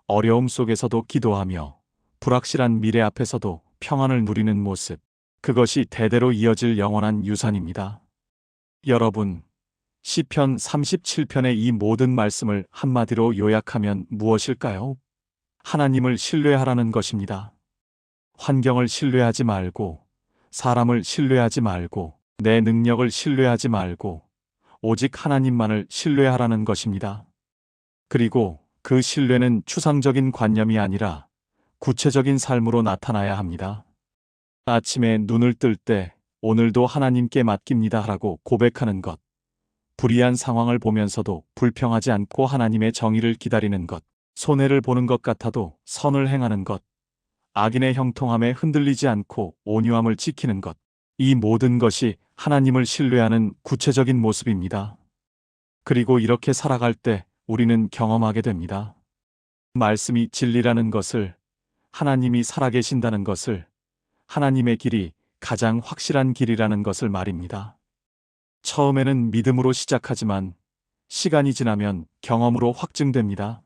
어려움 속에서도 기도하며 불확실한 미래 앞에서도 평안을 누리는 모습, 그것이 대대로 이어질 영원한 유산입니다. 여러분, 시편 37편의 이 모든 말씀을 한마디로 요약하면 무엇일까요? 하나님을 신뢰하라는 것입니다. 환경을 신뢰하지 말고, 사람을 신뢰하지 말고, 내 능력을 신뢰하지 말고, 오직 하나님만을 신뢰하라는 것입니다. 그리고 그 신뢰는 추상적인 관념이 아니라 구체적인 삶으로 나타나야 합니다. 아침에 눈을 뜰 때 오늘도 하나님께 맡깁니다 하라고 고백하는 것. 불이한 상황을 보면서도 불평하지 않고 하나님의 정의를 기다리는 것. 손해를 보는 것 같아도 선을 행하는 것. 악인의 형통함에 흔들리지 않고 온유함을 지키는 것. 이 모든 것이 하나님을 신뢰하는 구체적인 모습입니다. 그리고 이렇게 살아갈 때 우리는 경험하게 됩니다. 말씀이 진리라는 것을, 하나님이 살아계신다는 것을, 하나님의 길이 가장 확실한 길이라는 것을 말입니다. 처음에는 믿음으로 시작하지만 시간이 지나면 경험으로 확증됩니다.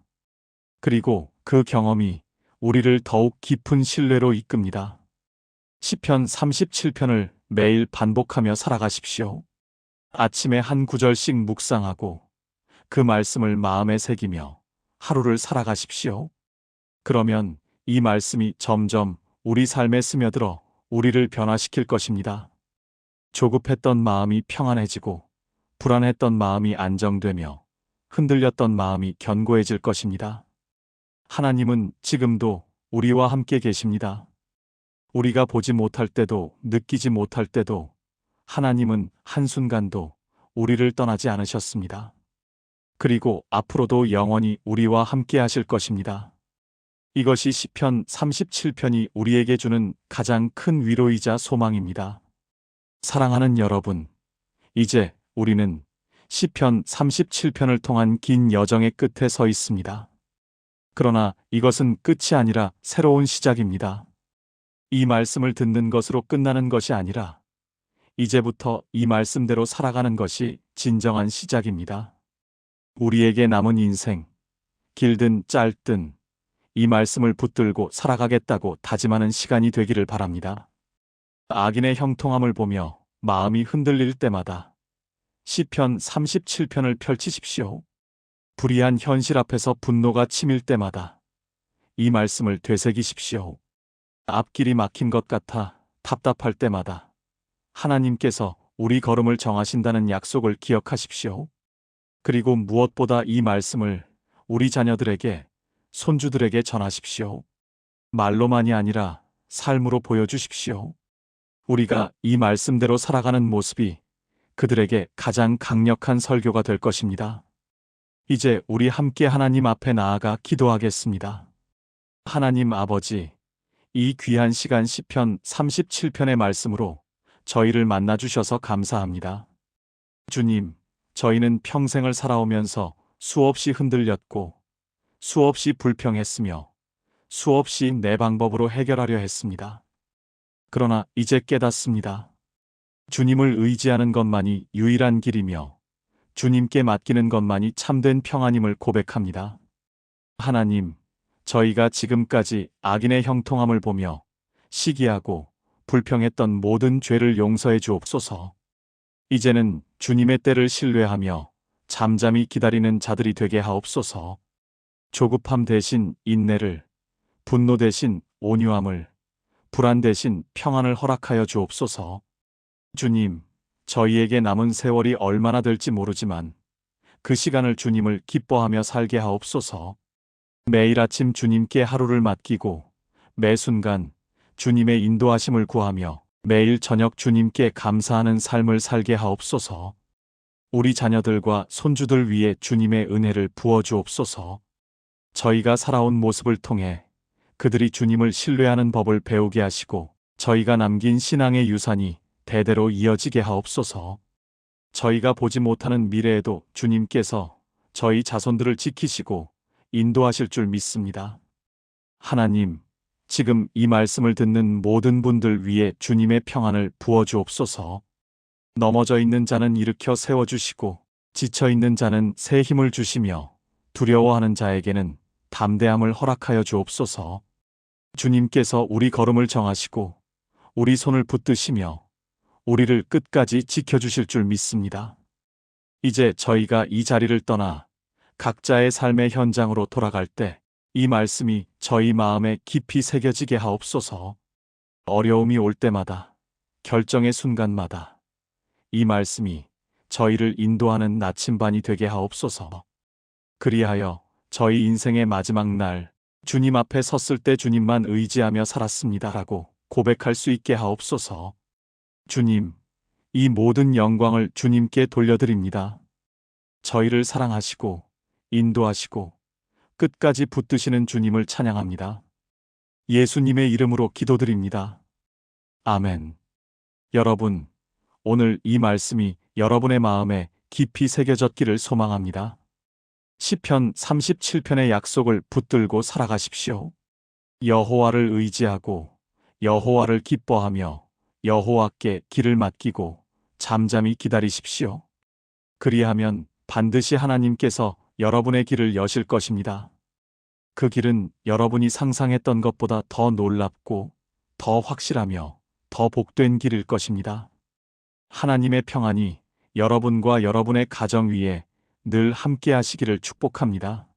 그리고 그 경험이 우리를 더욱 깊은 신뢰로 이끕니다. 시편 37편을 매일 반복하며 살아가십시오. 아침에 한 구절씩 묵상하고 그 말씀을 마음에 새기며 하루를 살아가십시오. 그러면 이 말씀이 점점 우리 삶에 스며들어 우리를 변화시킬 것입니다. 조급했던 마음이 평안해지고 불안했던 마음이 안정되며 흔들렸던 마음이 견고해질 것입니다. 하나님은 지금도 우리와 함께 계십니다. 우리가 보지 못할 때도 느끼지 못할 때도 하나님은 한순간도 우리를 떠나지 않으셨습니다. 그리고 앞으로도 영원히 우리와 함께 하실 것입니다. 이것이 시편 37편이 우리에게 주는 가장 큰 위로이자 소망입니다. 사랑하는 여러분, 이제 우리는 시편 37편을 통한 긴 여정의 끝에 서 있습니다. 그러나 이것은 끝이 아니라 새로운 시작입니다. 이 말씀을 듣는 것으로 끝나는 것이 아니라 이제부터 이 말씀대로 살아가는 것이 진정한 시작입니다. 우리에게 남은 인생, 길든 짧든 이 말씀을 붙들고 살아가겠다고 다짐하는 시간이 되기를 바랍니다. 악인의 형통함을 보며 마음이 흔들릴 때마다 시편 37편을 펼치십시오. 불의한 현실 앞에서 분노가 치밀 때마다 이 말씀을 되새기십시오. 앞길이 막힌 것 같아 답답할 때마다 하나님께서 우리 걸음을 정하신다는 약속을 기억하십시오. 그리고 무엇보다 이 말씀을 우리 자녀들에게, 손주들에게 전하십시오. 말로만이 아니라 삶으로 보여주십시오. 우리가 이 말씀대로 살아가는 모습이 그들에게 가장 강력한 설교가 될 것입니다. 이제 우리 함께 하나님 앞에 나아가 기도하겠습니다. 하나님 아버지, 이 귀한 시간 시편 37편의 말씀으로 저희를 만나주셔서 감사합니다. 주님, 저희는 평생을 살아오면서 수없이 흔들렸고 수없이 불평했으며 수없이 내 방법으로 해결하려 했습니다. 그러나 이제 깨닫습니다. 주님을 의지하는 것만이 유일한 길이며 주님께 맡기는 것만이 참된 평안임을 고백합니다. 하나님, 저희가 지금까지 악인의 형통함을 보며 시기하고 불평했던 모든 죄를 용서해 주옵소서. 이제는 주님의 때를 신뢰하며 잠잠히 기다리는 자들이 되게 하옵소서. 조급함 대신 인내를, 분노 대신 온유함을, 불안 대신 평안을 허락하여 주옵소서. 주님, 저희에게 남은 세월이 얼마나 될지 모르지만 그 시간을 주님을 기뻐하며 살게 하옵소서. 매일 아침 주님께 하루를 맡기고 매 순간 주님의 인도하심을 구하며 매일 저녁 주님께 감사하는 삶을 살게 하옵소서. 우리 자녀들과 손주들 위해 주님의 은혜를 부어주옵소서. 저희가 살아온 모습을 통해 그들이 주님을 신뢰하는 법을 배우게 하시고 저희가 남긴 신앙의 유산이 대대로 이어지게 하옵소서. 저희가 보지 못하는 미래에도 주님께서 저희 자손들을 지키시고 인도하실 줄 믿습니다. 하나님, 지금 이 말씀을 듣는 모든 분들 위해 주님의 평안을 부어주옵소서. 넘어져 있는 자는 일으켜 세워주시고 지쳐 있는 자는 새 힘을 주시며 두려워하는 자에게는 담대함을 허락하여 주옵소서. 주님께서 우리 걸음을 정하시고 우리 손을 붙드시며 우리를 끝까지 지켜주실 줄 믿습니다. 이제 저희가 이 자리를 떠나 각자의 삶의 현장으로 돌아갈 때 이 말씀이 저희 마음에 깊이 새겨지게 하옵소서. 어려움이 올 때마다, 결정의 순간마다 이 말씀이 저희를 인도하는 나침반이 되게 하옵소서. 그리하여 저희 인생의 마지막 날 주님 앞에 섰을 때 주님만 의지하며 살았습니다라고 고백할 수 있게 하옵소서. 주님, 이 모든 영광을 주님께 돌려드립니다. 저희를 사랑하시고 인도하시고 끝까지 붙드시는 주님을 찬양합니다. 예수님의 이름으로 기도드립니다. 아멘. 여러분, 오늘 이 말씀이 여러분의 마음에 깊이 새겨졌기를 소망합니다. 시편 37편의 약속을 붙들고 살아가십시오. 여호와를 의지하고 여호와를 기뻐하며 여호와께 길을 맡기고 잠잠히 기다리십시오. 그리하면 반드시 하나님께서 여러분의 길을 여실 것입니다. 그 길은 여러분이 상상했던 것보다 더 놀랍고 더 확실하며 더 복된 길일 것입니다. 하나님의 평안이 여러분과 여러분의 가정 위에 늘 함께 하시기를 축복합니다.